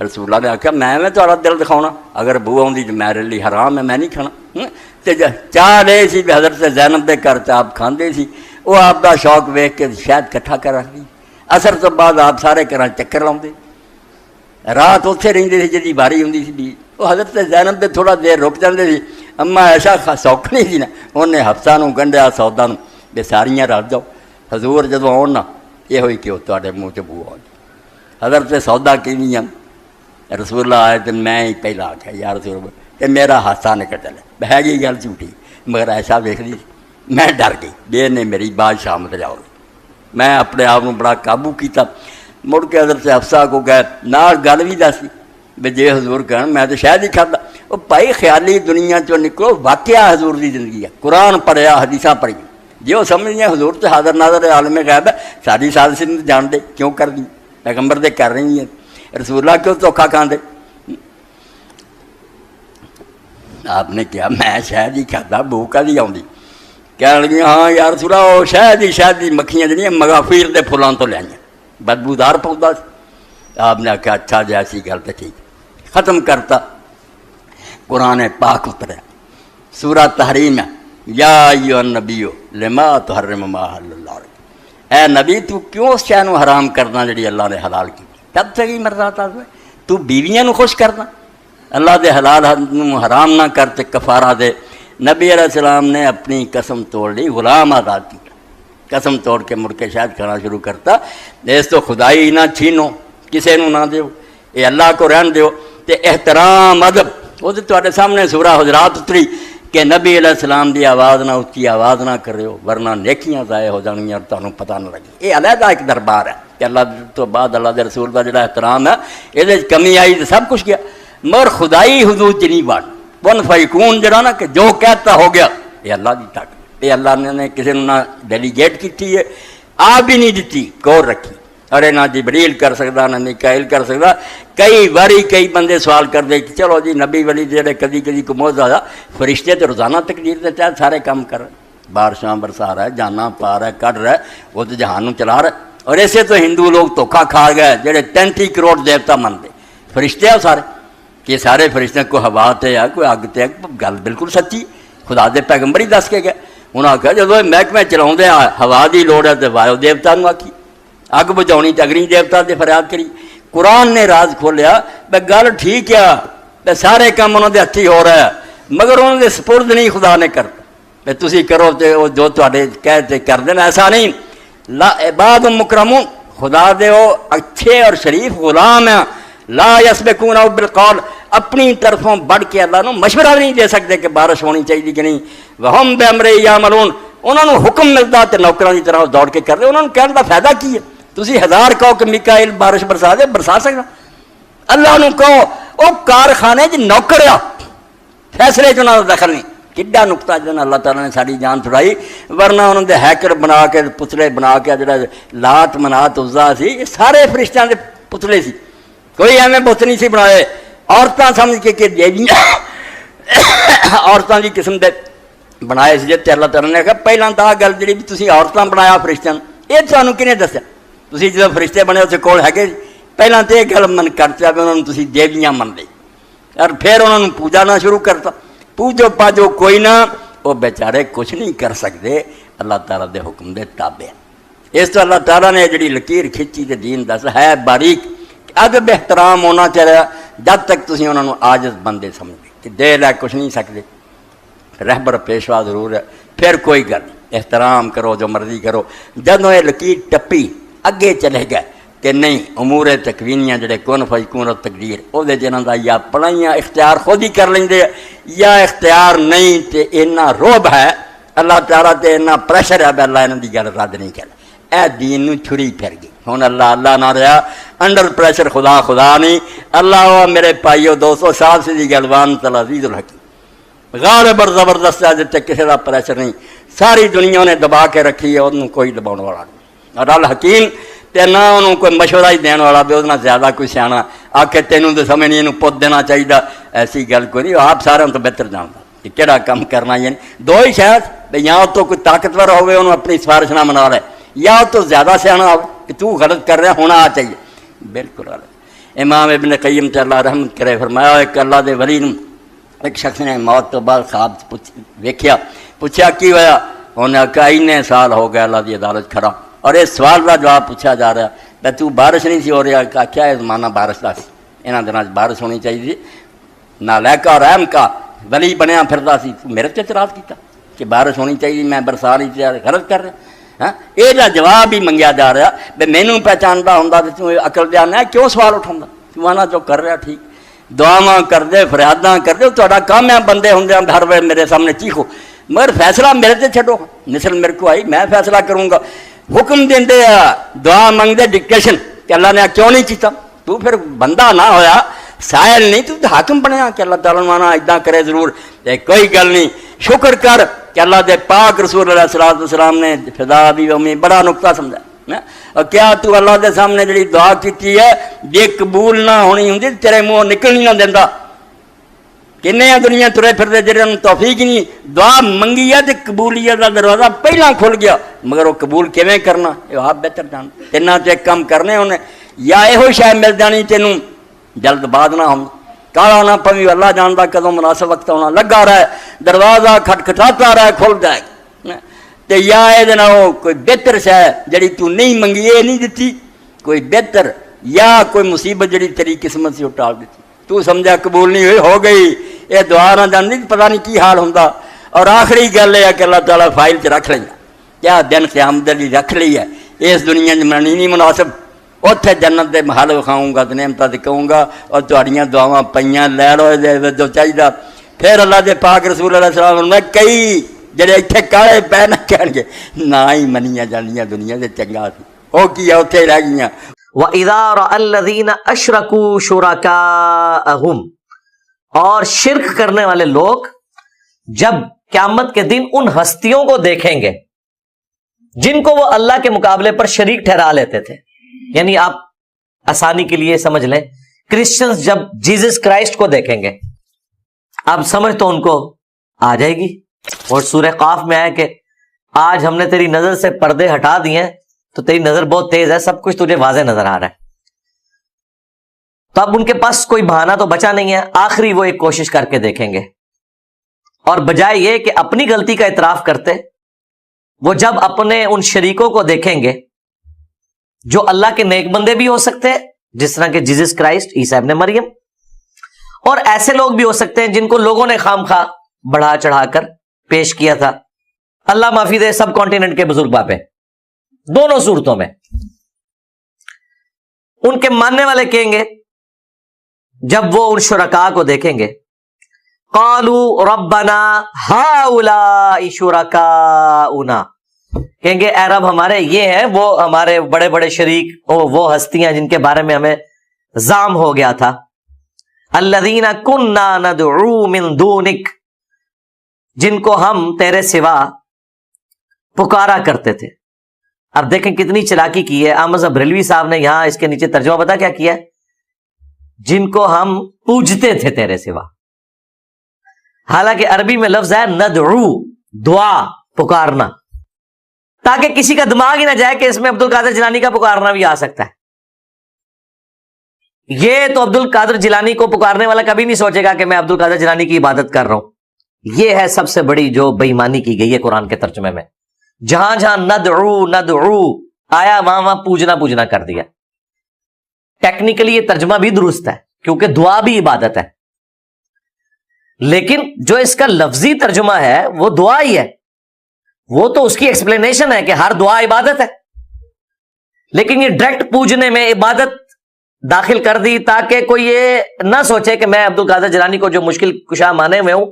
رسول اللہ نے آخیا میں تہاڈا دل دکھاؤنا، اگر بو آؤندی تو میرے لیے حرام ہے، میں نہیں کھانا۔ تے چاہ لے سی بھی حضرت زینب دے گھر آپ کھاندے سی، وہ آپ دا شوق ویکھ کے شاید کٹھا کر رکھ دی، اثر تو بعد آپ سارے گھراں چکر لاؤندے، رات اتنے رہندے سی جدی باری ہوندی سی بھی، وہ حضرت زینب دے تھوڑا دیر رک جاندے سی، اما ایسا سوکھ نہیں سی نا، انہیں حفصہ نوں گنڈیا سودا نوں بے ساریاں رل جاؤ، حضور جدوں آن نا یہ ہوئی کہ تہاڈے منہ چ بو آؤ، حضرت سودا کیویں رسول اللہ آئے تو میں ہی پہلا آخیا یا رسول اللہ کہ میرا ہاتھا نکل چلے ہے گئی گل جھوٹی مگر ایسا ویخ لی میں ڈر گئی بے نے میری بات شامت جاؤ میں اپنے آپ کو بڑا قابو کیتا مڑ کے حضرت حفصہ کو گئے نال گل بھی دسی بھی جے حضور کہن میں تو شاید ہی کھادا وہ بھائی خیالی دنیا چو نکلو واقعہ حضور دی زندگی ہے قرآن پڑھیا حدیثاں پڑھی جی وہ سمجھیں حضور تو حاضر ناظر عالم غیب ہے ساری سازش نہیں جان دے کیوں کر دی پیغمبر دے کر رہی ہیں رسول اللہ کیوں دھوکھا کھان دے آپ نے کہا میں شاید ہی کھادا بو کدی آؤں کہنے لگی ہاں یا رسول اللہ وہ شاید ہی مکھیاں جڑیاں مغافیر دے پھلاں تو لے آئیں بدبودار پودا آپ نے کہا اچھا جی ایسی گل تو ٹھیک ختم کرتا قرآن پاک اتریا سورہ تحریم ہے یا ایھا النبی لما تحرم ما احل اللہ لک اے نبی تو کیوں اس شے نو حرام کرنا جڑی اللہ نے حلال کی تب تک مرضات تو بیویاں نو خوش کرنا اللہ دے حلال نو حرام نہ کر تے کفارہ دے نبی علیہ السلام نے اپنی قسم توڑ لی غلام آزاد کی قسم توڑ کے مڑ کے شاید کھانا شروع کرتا اس تو خدائی نہ چھینو کسے نو نہ دیو اے اللہ کو رہن دیو تے احترام ادب وہ تو سامنے سورہ حجرات اتری کہ نبی علیہ السلام دی آواز نہ اچھی آواز نہ کرو ورنہ نیکیاں ضائع ہو جانگیاں اور تمہیں پتہ نہ لگے یہ علیحدہ ایک دربار ہے کہ اللہ تو بعد اللہ دے رسول کا جڑا احترام ہے یہ کمی آئی تو سب کچھ گیا مگر خدائی حدود چ نہیں بڑھ ون فیکون جڑا نا کہ جو کہتا ہو گیا یہ اللہ دی طاقت یہ اللہ نے کسی نے نہ ڈیلیگیٹ کی ہے آ بھی نہیں دیتی کور رکھی ارے نہ جبریل کر سکتا نہ میکائیل کر سکتا کئی باری کئی بندے سوال کر دے کہ چلو جی نبی ولی جڑے کدی کدی کو موجودہ فرشتے تو روزانہ تقدیر دے تحت سارے کام کر رہے بارشاں برسا رہا ہے جانا پا رہا ہے کر رہا ہے وہ تو جہان چلا رہا ہے اور ایسے تو ہندو لوگ دھوکھا کھا گئے جڑے 33 کروڑ دیوتا منتے فرشتے ہیں سارے کہ سارے فرشتے کو ہوا تے ہے کوئی اگ تے ہے گل بالکل سچی خدا دے پیغمبر ہی دس کے گئے انہوں نے آخیا جدو محکمے چلاؤں ہوا دی لوڑ ہے تو وایو دیوتا نو آخی اگ بجاؤنی تو اگنی دیوتا دے فریاد کری قرآن نے راز کھولیا بے گل ٹھیک ہے بے سارے کام انہوں دے ہتھی ہو رہا ہے مگر انہوں دے سپرد نہیں خدا نے کرتا بے تسی کرو تے وہ جو تواڈے کہتے کر دینا ایسا نہیں لا عباد مکرمون خدا دے وہ اچھے اور شریف غلام ہیں لا یسبقون بالقول اپنی طرفوں بڑھ کے اللہ نو مشورہ نہیں دے سکتے کہ بارش ہونی چاہیے کہ نہیں وہم بامر یعملون انہوں نے حکم ملتا تے نوکراں دی طرح دوڑ کے کر دے انہوں نے کہنے دا فائدہ کی ہے تسی ہزار کہو کہ میکائیل بارش برسا دے برسا سکتا اللہ نو کہو او کارخانے چ نوکر آ فیصلے چ انہاں دا دخل نہیں کڈا نقطہ جن اللہ تعالیٰ نے ساری جان چھڑائی ورنہ انہوں نے ہیکر بنا کے پتلے بنا کے جڑا لات منات عزا سی یہ سارے فرشتیاں دے پتلے سی کوئی ایویں بت نہیں سی بنائے عورتاں سمجھ کے کہ دیویاں عورتاں دی قسم دے بنائے سی تے اللہ تعالیٰ نے کہا پہلاں تا گل جڑی بھی تسی عورتاں بنایا فرشتیاں یہ تانوں کنے دسیا تسی جدوں فرشتے بنے اسے کول ہے پہلاں تے یہ گل من کرتا بھی انہوں نے تسی دیویاں من لئی اور پھر انہوں نے پوجا نہ شروع کرتا پوجو پاجو کوئی نہ وہ بیچارے کچھ نہیں کر سکتے اللہ تعالیٰ دے حکم دے تابع اس تو اللہ تعالیٰ نے جڑی لکیر کھچی تے دین دس ہے باریک ادب احترام ہونا چاہیے جب تک تسی انہوں نے عاجز بندے سمجھے کہ دے لے کچھ نہیں سکتے رہبر پیشوا ضرور ہے پھر کوئی گل احترام کرو جو مرضی کرو جدوں یہ لکیر ٹپی اگے چلے گئے کہ نہیں امور تکوینیاں جڑے کون فیکون اور تقدیر وہ جنہاں دا یا پڑھائیاں اختیار خود ہی کر لیں دے یا اختیار نہیں تے اینا روب ہے اللہ تعالیٰ تے اینا پریشر ہے بے اللہ انہوں دی گل رد نہیں کر اے دین نو چھری پھر گئی ہون اللہ نہ رہا انڈر پریشر خدا نہیں اللہ وہ میرے پائیو 200 سال سے دی گلوان تعالیٰ عزیز الحکیم غالب اور زبردست ہے جتے کسی دا پریشر نہیں ساری دنیا نے دبا کے رکھی ہے انہوں کوئی دباؤ والا نہیں اور الحکیم تے نہ انہوں کوئی مشورہ ہی دین والا بھی اتنا زیادہ کوئی سیاح آ کے تینوں تو سمجھ نہیں انہوں پوت دینا چاہیے ایسی گل کوئی نہیں آپ سارے تو بہتر جانتا کہ کہڑا کام کرنا یعنی دو ہی شاید یا تو کوئی طاقتور ہوئے انہوں اپنی سفارش نہ منا لے یا تو زیادہ سیاح ہو کہ تو غلط کر رہا ہونا آ چاہیے بالکل امام ابن قیم تے اللہ رحمت کرے فرمایا ایک اللہ دے ولی ایک شخص نے موت تو بعد خواب ویکھیا پوچھا کی ہوا انہیں کہا اتنے سال ہو گیا اللہ دی عدالت کھڑا اور اس سوال کا جواب پوچھا جا رہا ہے تو بارش نہیں سی ہو رہا کہ کیا ہے زمانہ بارش کا سی یہاں دنوں بارش ہونی چاہیے نالائقہ اور رحم کا ولی بنیا پھرتا سی تو میرے تے اعتراض کیتا کہ بارش ہونی چاہیے میں برسا نہیں چاہیے غلط کر رہا ہاں یہ جواب ہی منگیا جا رہا بے مینوں پہچانتا ہوں تو عقل دیا نہ کیوں سوال اٹھاؤں ਤੂੰ ਆਣਾ ਜੋ ਕਰ ਰਿਹਾ ਠੀਕ, ਦੁਆਵਾਂ ਕਰਦੇ, ਫਰਿਆਦਾਂ ਕਰਦੇ, ਤੁਹਾਡਾ ਕੰਮ ਹੈ ਬੰਦੇ ਹੁੰਦੇ ਹਰ ਵੇਲੇ ਮੇਰੇ ਸਾਹਮਣੇ ਚੀਖੋ, ਮਗਰ ਫੈਸਲਾ ਮੇਰੇ ਤੇ ਛੱਡੋ। ਮਿਸਲ ਮੇਰੇ ਕੋ ਆਈ, ਮੈਂ ਫੈਸਲਾ ਕਰੂੰਗਾ। ਹੁਕਮ ਦਿੰਦੇ ਆ, ਦੁਆ ਮੰਗਦੇ ਡਿਕਟੇਸ਼ਨ, کہ اللہ نے کیوں نہیں کیتا؟ تو پھر بندہ نہ ہویا، سائل نہیں، تو حاکم بنیا کہ اللہ تعالیٰ مانا اداں کرے ضرور، کوئی گل نہیں، شکر کر کہ اللہ دے پاک رسول علیہ السلام نے فضا بھی میں بڑا نقطہ سمجھا۔ اور کیا تو اللہ دے سامنے جڑی دعا کیتی ہے جے قبول نہ ہونی ہوندی تیرے منہ نکل نہیں نہ دیندا؟ کنے دنیا ترے پھردے جڑے توفیق ہی نہیں، دعا منگی ہے تے قبولیت دا دروازہ پہلا کھل گیا، مگر وہ قبول کیویں کرنا یہ آپ بہتر جان۔ تینا تے کم کرنے ہونے، یا یہو شے مل جانی تینوں جلد باد نہ ہونا، کالا نہ پوی، اللہ جاندا کدوں مناسب وقت ہونا، لگا رہا ہے دروازہ کھٹکھٹاتا رہا ہے کھل جائے، تے یا اے دے نال کوئی بہتر شے جڑی تو نہیں منگی اے نہیں دتی، کوئی بہتر یا کوئی مصیبت جڑی تیری قسمت سے ٹال دیتی، تو سمجھا قبول نہیں ہوئی، ہو گئی، یہ دعا نہ جانتی پتہ نہیں کی حال ہوندا۔ اور آخری گل ہے کہ اللہ تعالیٰ فائل چ رکھ لیا، کیا دن قیامت دی رکھ لی ہے، اس دنیا میں مننی نہیں مناسب، اتنے جنت دے محل وکھاؤں گا تو نعمتاں دکھاؤں گا، اور تہاڈیاں دعاواں پئیاں لے لو جو چاہیے۔ پھر اللہ دے پاک رسول علیہ السلام نے کئی جڑے اتنے کالے پے نہ کہن گے نہ ہی منیاں جانیاں دنیا سے چنگا سی، وہ کی اتنے ہی رہ گئیاں۔ وَإِذَا رَأَى الَّذِينَ أَشْرَكُوا شُرَكَاءَهُمْ، اور شرک کرنے والے لوگ جب قیامت کے دن ان ہستیوں کو دیکھیں گے جن کو وہ اللہ کے مقابلے پر شریک ٹھہرا لیتے تھے، یعنی آپ آسانی کے لیے سمجھ لیں، کرسچنز جب جیزس کرائسٹ کو دیکھیں گے، اب سمجھ تو ان کو آ جائے گی، اور سورہ قاف میں آیا کہ آج ہم نے تیری نظر سے پردے ہٹا دیے ہیں تو تیری نظر بہت تیز ہے، سب کچھ تجھے واضح نظر آ رہا ہے۔ تو اب ان کے پاس کوئی بہانہ تو بچا نہیں ہے، آخری وہ ایک کوشش کر کے دیکھیں گے، اور بجائے یہ کہ اپنی غلطی کا اعتراف کرتے، وہ جب اپنے ان شریکوں کو دیکھیں گے جو اللہ کے نیک بندے بھی ہو سکتے ہیں جس طرح کہ جیزس کرائسٹ، عیسیٰ ابن مریم، اور ایسے لوگ بھی ہو سکتے ہیں جن کو لوگوں نے خام خواہ بڑھا چڑھا کر پیش کیا تھا، اللہ معافی دے سب کانٹیننٹ کے بزرگ باپے، دونوں صورتوں میں ان کے ماننے والے کہیں گے جب وہ ان شرکاء کو دیکھیں گے، قالوا ربنا ہؤلاء شرکاؤنا، کہیں گے اے رب ہمارے یہ ہیں وہ ہمارے بڑے بڑے شریک، وہ ہستیاں جن کے بارے میں ہمیں زام ہو گیا تھا، الذین کنا ندعو من دونک، جن کو ہم تیرے سوا پکارا کرتے تھے۔ اب دیکھیں کتنی چلاکی کی ہے احمد بریلوی صاحب نے یہاں اس کے نیچے ترجمہ پتا کیا کیا ہے، جن کو ہم پوجتے تھے تیرے سوا، حالانکہ عربی میں لفظ ہے ندعو، دعا، پکارنا، تاکہ کسی کا دماغ ہی نہ جائے کہ اس میں عبد القادر جیلانی کا پکارنا بھی آ سکتا ہے۔ یہ تو عبد القادر جیلانی کو پکارنے والا کبھی نہیں سوچے گا کہ میں عبد القادر جیلانی کی عبادت کر رہا ہوں۔ یہ ہے سب سے بڑی جو بے ایمانی کی گئی ہے قرآن کے ترجمے میں، جہاں جہاں ندعو ندعو آیا وہاں پوجنا کر دیا۔ ٹیکنیکلی یہ ترجمہ بھی درست ہے کیونکہ دعا بھی عبادت ہے، لیکن جو اس کا لفظی ترجمہ ہے وہ دعا ہی ہے، وہ تو اس کی ایکسپلینیشن ہے کہ ہر دعا عبادت ہے، لیکن یہ ڈائریکٹ پوجنے میں عبادت داخل کر دی تاکہ کوئی یہ نہ سوچے کہ میں عبد القادر جیلانی کو جو مشکل کشا مانے میں ہوں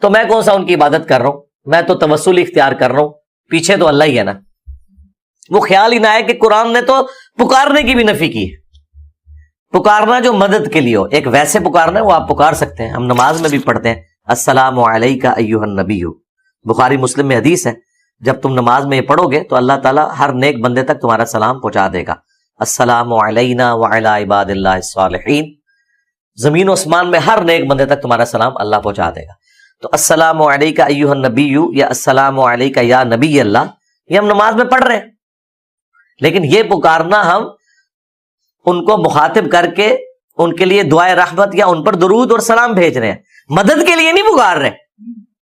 تو میں کون سا ان کی عبادت کر رہا ہوں، میں تو توسل اختیار کر رہا ہوں، پیچھے تو اللہ ہی ہے نا۔ وہ خیال ہی نہ آئے کہ قرآن نے تو پکارنے کی بھی نفی کی ہے، پکارنا جو مدد کے لیے ہو، ایک ویسے پکارنا ہے وہ آپ پکار سکتے ہیں، ہم نماز میں بھی پڑھتے ہیں السلام علیکہ ایھا النبی، بخاری مسلم میں حدیث ہے، جب تم نماز میں یہ پڑھو گے تو اللہ تعالیٰ ہر نیک بندے تک تمہارا سلام پہنچا دے گا، السلام علینا وعلی عباد اللہ الصالحین، زمین و اسمان میں ہر نیک بندے تک تمہارا سلام اللہ پہنچا دے گا۔ تو السلام علیکہ ایھا النبی یا السلام علیکہ یا نبی اللہ، یہ ہم نماز میں پڑھ رہے ہیں، لیکن یہ پکارنا ہم ان کو مخاطب کر کے ان کے لیے دعائے رحمت یا ان پر درود اور سلام بھیج رہے ہیں، مدد کے لیے نہیں پکار رہے۔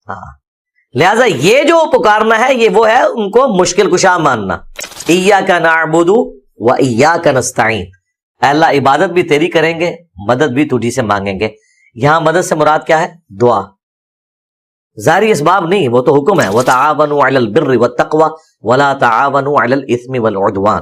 ہاں، لہذا یہ جو پکارنا ہے یہ وہ ہے ان کو مشکل کشا ماننا، ایاک نعبد و ایاک نستعین، اے اللہ عبادت بھی تیری کریں گے، مدد بھی تجھی سے مانگیں گے۔ یہاں مدد سے مراد کیا ہے؟ دعا، ظاہری اسباب نہیں، وہ تو حکم ہے وتعاونوا علی البر والتقوی ولا تعاونوا علی الاثم والعدوان،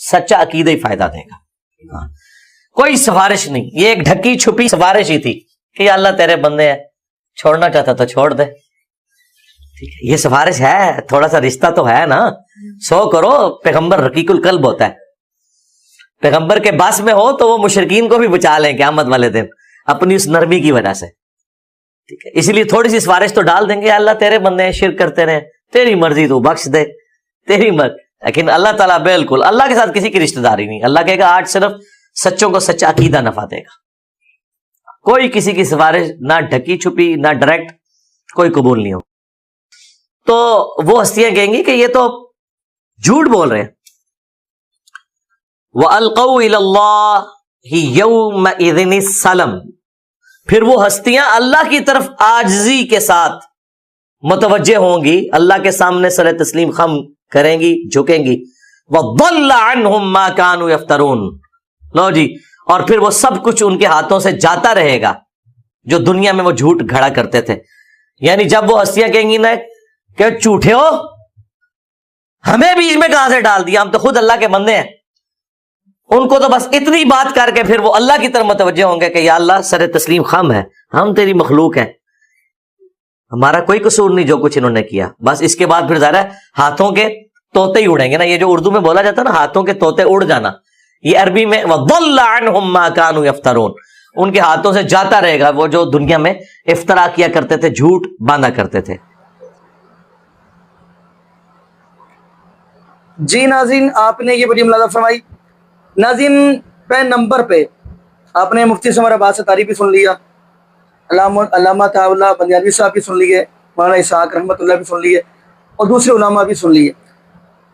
سچا عقیدہ ہی فائدہ دے گا. کوئی سفارش نہیں, یہ ایک ڈھکی چھپی سفارش ہی تھی کہ یا اللہ تیرے بندے ہیں, چھوڑنا چاہتا تو چھوڑ دے. ٹھیک ہے, یہ سفارش ہے, تھوڑا سا رشتہ تو ہے نا. سو کرو, پیغمبر رقیق القلب ہوتا ہے, پیغمبر کے باس میں ہو تو وہ مشرکین کو بھی بچا لیں قیامت والے دن اپنی اس نرمی کی وجہ سے. ٹھیک ہے, اس لیے تھوڑی سی سفارش تو ڈال دیں گے, اللہ تیرے بندے ہیں, شرک کرتے رہے, تیری مرضی, تو بخش دے, تیری مرضی. لیکن اللہ تعالیٰ بالکل, اللہ کے ساتھ کسی کی رشتہ داری نہیں. اللہ کہے گا آج صرف سچوں کو سچا عقیدہ نفع دے گا. کوئی کسی کی سفارش نہ ڈھکی چھپی نہ ڈائریکٹ کوئی قبول نہیں ہو. تو وہ ہستیاں کہیں گی کہ یہ تو جھوٹ بول رہے ہیں. وَأَلْقَوْا إِلَى اللَّهِ يَوْمَئِذٍ السَّلَمَ, پھر وہ ہستیاں اللہ کی طرف عاجزی کے ساتھ متوجہ ہوں گی, اللہ کے سامنے سر تسلیم خم کریں گی, جھکیں گی. وَضَلَّ عَنْهُمْ مَا كَانُوا يَفْتَرُونَ, لو جی, اور پھر وہ سب کچھ ان کے ہاتھوں سے جاتا رہے گا جو دنیا میں وہ جھوٹ گھڑا کرتے تھے. یعنی جب وہ ہستیاں کہیں گی نا کہ جھوٹے ہو, ہمیں بیچ میں کہاں سے ڈال دیا, ہم تو خود اللہ کے بندے ہیں, ان کو تو بس اتنی بات کر کے پھر وہ اللہ کی طرف متوجہ ہوں گے کہ یا اللہ سر تسلیم خم ہے, ہم تیری مخلوق ہیں, ہمارا کوئی قصور نہیں جو کچھ انہوں نے کیا. بس اس کے بعد پھر ظاہر ہے ہاتھوں کے طوطے ہی اڑیں گے نا, یہ جو اردو میں بولا جاتا ہے نا ہاتھوں کے طوطے اڑ جانا, یہ عربی میں وَضَلَّ عَنْهُمْ مَا كَانُوا يَفْتَرُونَ, ان کے ہاتھوں سے جاتا رہے گا وہ جو دنیا میں افطرا کیا کرتے تھے, جھوٹ باندھا کرتے تھے. جی ناظرین, آپ نے یہ بڑی ملاحظہ فرمائی. ناظرین, پہ نمبر پہ آپ نے مفتی سمر عباس ستاری بھی سن لیا, علامہ طاء بندیالوی صاحب بھی سن لیے, مولانا اسحاق رحمۃ اللہ بھی سن لیے, اور دوسرے علماء بھی سن لیے.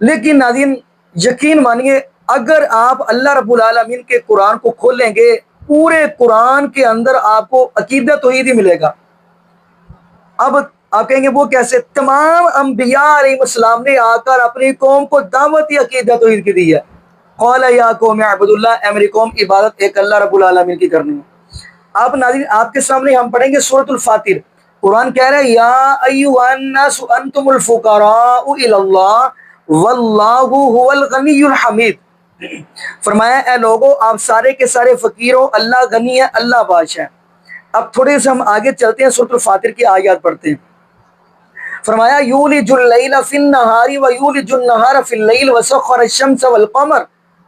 لیکن ناظرین یقین مانیے, اگر آپ اللہ رب العالمین کے قرآن کو کھولیں گے, پورے قرآن کے اندر آپ کو عقیدہ توحید ہی ملے گا. اب آپ کہیں گے وہ کیسے؟ تمام انبیاء علیہ السلام نے آ کر اپنی قوم کو دعوت عقیدہ توحید کی دی ہے. قال یا قوم اعبدوا اللہ, اے میری قوم عبادت ایک اللہ رب العالمین کی کرنی ہے. آپ ناظرین آپ کے سامنے ہم پڑھیں گے سورۃ الفاتر. قرآن کہہ رہا ہے یا ایھا الناس انتم الفقراء الی اللہ واللہ هو الغنی الحمید. فرمایا اے لوگو آپ سارے کے سارے فقیر ہو, اللہ غنی ہے, اللہ بادشاہ ہے. اب تھوڑے سے ہم آگے چلتے ہیں, سورۃ الفاتر کی آیات پڑھتے ہیں. فرمایا یولج اللیل فی النہار ویولج النہار فی اللیل وسخر الشمس والقمر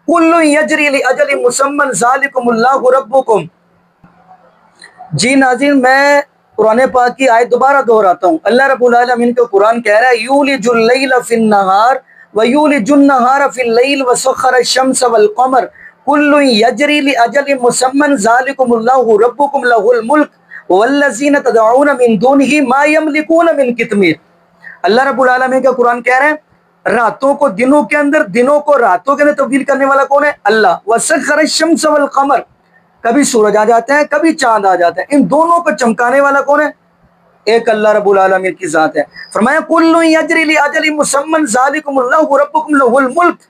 کل یجری لاجل مسمى ذالکم اللہ ربکم. جی ناظرین میں قرآن پاک کی آیت دوبارہ دہراتا ہوں. اللہ رب العالمین کا قرآن کہہ رہا ہے یولج اللیل فی النہار ویولج النہار فی اللیل وسخر الشمس والقمر کل یجری لاجل مسمى ذالکم اللہ ربکم لہ الملک والذین تدعون من دونہ ما یملکون من قطمیر. اللہ رب العالمین کا قرآن کہہ رہے ہیں راتوں کو دنوں کے اندر, دنوں کو راتوں کے اندر تبدیل کرنے والا کون ہے؟ اللہ. وسخر الشمس والقمر, کبھی سورج آ جاتا ہے کبھی چاند آ جاتا ہے, ان دونوں کو چمکانے والا کون ہے؟ ایک اللہ رب العالمین کی ذات ہے. فرمایا کل یجری لاجل مسمى ذالکم اللہ ربکم لہ الملک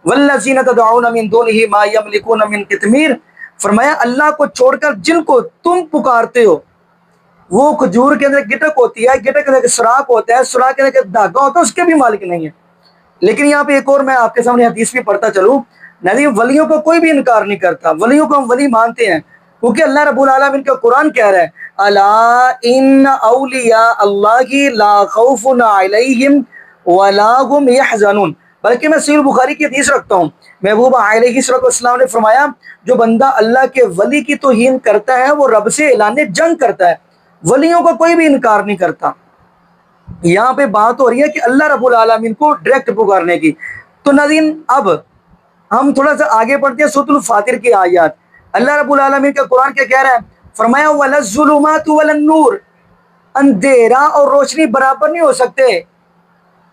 والذین تدعون من دونہ ما یملکون من قطمیر. فرمایا اللہ کو چھوڑ کر جن کو تم پکارتے ہو, وہ کھجور کے اندر گٹک ہوتی ہے, گٹک کے اندر سراخ ہوتا ہے, سراخ کے اندر دھاگا ہوتا ہے, اس کے بھی مالک نہیں ہے. لیکن یہاں پہ ایک اور میں آپ کے سامنے حدیث بھی پڑھتا چلوں. نہیں, ولیوں کو کوئی بھی انکار نہیں کرتا, ولیوں کو ہم ولی مانتے ہیں, کیونکہ اللہ رب العالمین کا قرآن کہہ رہا ہے الا ان اولیاء اللہ لا خوف علیہم ولا هم يحزنون. بلکہ میں صحیح بخاری کی حدیث رکھتا ہوں, محبوب علیہ السلام نے فرمایا جو بندہ اللہ کے ولی کی توہین کرتا ہے وہ رب سے اعلان جنگ کرتا ہے, ولیوں کا کوئی بھی انکار نہیں کرتا. یہاں پہ بات ہو رہی ہے کہ اللہ رب العالمین کو ڈائریکٹ پکارنے کی. تو ناظرین اب ہم تھوڑا سا آگے پڑھتے ہیں سورۃ الفاتر کی آیات. اللہ رب العالمین کا قرآن کیا کہہ رہا ہے؟ فرمایا وَلَا الظُّلُمَاتُ وَلَا النُّورُ, اندھیرا اور روشنی برابر نہیں ہو سکتے.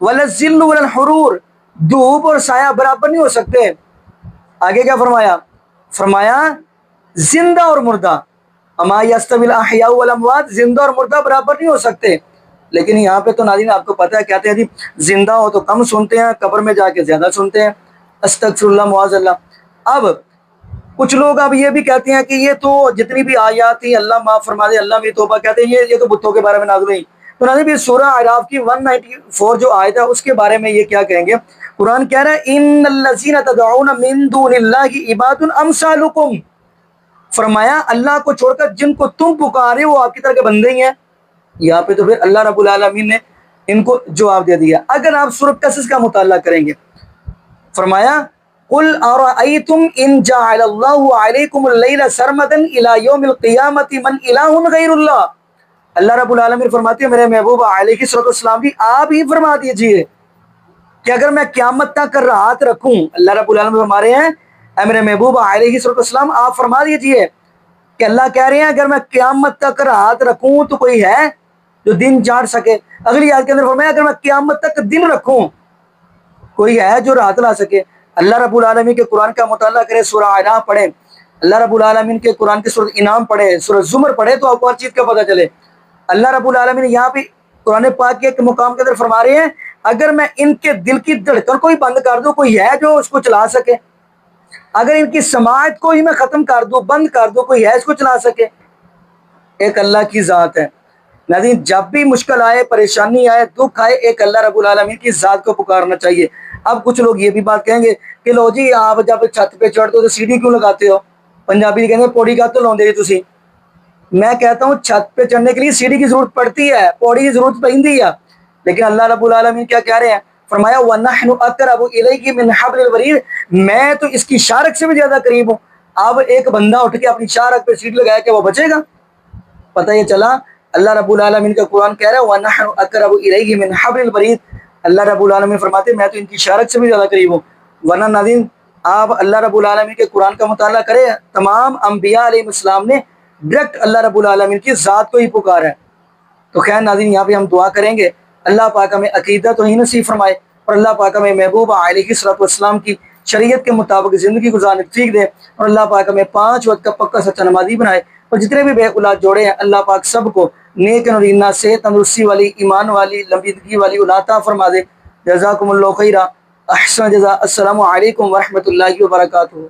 وَلَا الظِّلُّ وَلَا الْحُرُورُ, دھوپ اور سایہ برابر نہیں ہو سکتے. آگے کیا فرمایا؟ فرمایا زندہ اور مردہ, اما یستوی الاحیاء والاموات, زندہ اور مردہ برابر نہیں ہو سکتے. لیکن یہاں پہ تو ناظرین آپ کو پتہ ہے کہتے ہیں جی زندہ ہو تو کم سنتے ہیں, قبر میں جا کے زیادہ سنتے ہیں. استغفر اللہ معاذ اللہ. اب کچھ لوگ اب یہ بھی کہتے ہیں کہ یہ تو جتنی بھی آیات تھیں اللہ معاف فرما دے, اللہ بھی توبہ, کہتے ہیں یہ تو بتوں کے بارے میں نازل ہوئی, تو ناظرین بھی سورہ اعراف کی 194 جو آیت ہے اس کے بارے میں یہ کیا کہیں گے؟ قرآن کہہ رہا ہے ان الذین تدعون من دون اللہ عباد امثالکم، فرمایا اللہ کو چھوڑ کر جن کو تم پکارے وہ آپ کی طرح کے بندے ہی ہیں۔ یہاں پہ تو پھر اللہ رب العالمین نے ان کو جواب دے دیا۔ اگر آپ سورۃ قصص کا مطالعہ کریں گے، فرمایا قل ارأیتم ان جعل اللہ علیکم اللیل سرمدا الی یوم القیامۃ من الہ غیر اللہ، اللہ رب العالمین فرماتے ہیں میرے محبوب علیہ الصلوۃ والسلام بھی آپ ہی فرما دیجئے کہ اگر میں قیامت تک رات رکھوں، اللہ رب العالمین فرما رہے ہیں اے میرے محبوب علیہ الصلوۃ والسلام آپ فرما دیجئے کہ اللہ کہہ رہے ہیں اگر میں قیامت تک رات رکھوں تو کوئی ہے جو دن جاڑ سکے۔ اگلی آیت کے اندر فرمایا اگر میں قیامت تک دن رکھوں کوئی ہے جو رات لا سکے۔ اللہ رب العالمین کے قرآن کا مطالعہ کرے، سورہ اعراف پڑھیں، اللہ رب العالمین کے قرآن کے سورۃ انعام پڑھیں، سورۃ زمر پڑھیں تو آپ کو ہر چیز کا پتہ چلے۔ اللہ رب العالمین یہاں پہ قرآن پاک کے ایک مقام کے اندر فرما رہے ہیں اگر میں ان کے دل کی دھڑکن کو ہی بند کر دوں کوئی ہے جو اس کو چلا سکے، اگر ان کی سماعت کو ہی میں ختم کر دوں بند کر دوں کوئی ہے اس کو چلا سکے؟ ایک اللہ کی ذات ہے۔ ناظرین جب بھی مشکل آئے، پریشانی آئے، دکھ آئے، ایک اللہ رب العالمین کی ذات کو پکارنا چاہیے۔ اب کچھ لوگ یہ بھی بات کہیں گے کہ لو جی آپ جب چھت پہ چڑھتے ہو تو سیڑھی کیوں لگاتے ہو؟ پنجابی کہیں گے پوڑی کا تو لاؤندے جی تسی۔ میں کہتا ہوں چھت پہ چڑھنے کے لیے سیڑھی کی ضرورت پڑتی ہے، پوڑی کی ضرورت پڑتی ہے، لیکن اللہ رب العالمین کیا کہہ رہے ہیں؟ فرمایا وَنَحْنُ أَقْرَبُ إِلَيْكِ مِنْ حَبْلِ الْوَرِيدِ، میں تو اس کی شارک سے بھی زیادہ قریب ہوں۔ اب ایک بندہ اٹھ کے اپنی شارک پہ سیڑھی لگایا کہ وہ بچے گا؟ پتہ یہ چلا اللہ رب العالمین کا قرآن کہہ رہا ہے وَنَحْنُ أَقْرَبُ إِلَيْهِ مِنْ حَبْلِ الْوَرِيدِ، اللہ رب العالمین فرماتے ہیں میں تو ان کی شارک سے بھی زیادہ قریب ہوں۔ ورنہ ناظرین آپ اللہ رب العالمین کے قرآن کا مطالعہ کریں، تمام انبیاء علیہ السلام نے ڈائریکٹ اللہ رب العالمین کی ذات کو ہی پکارا ہے۔ تو خیر ناظرین یہاں پہ ہم دعا کریں گے اللہ پاک ہمیں عقیدہ تو ہی نصیب فرمائے اور اللہ پاک ہمیں محبوب علیہ الصلوۃ والسلام کی شریعت کے مطابق زندگی گزارنے کی توفیق دے اور اللہ پاک ہمیں 5 وقت کا پکا سچا نمازی بنائے اور جتنے بھی بے اولاد جوڑے ہیں اللہ پاک سب کو نیک نورینہ صحت تندرستی والی ایمان والی لمبی زندگی والی اولاد عطا فرما دے۔ جزاکم اللہ خیرہ، احسن جزا۔ السلام علیکم ورحمۃ اللہ وبرکاتہ۔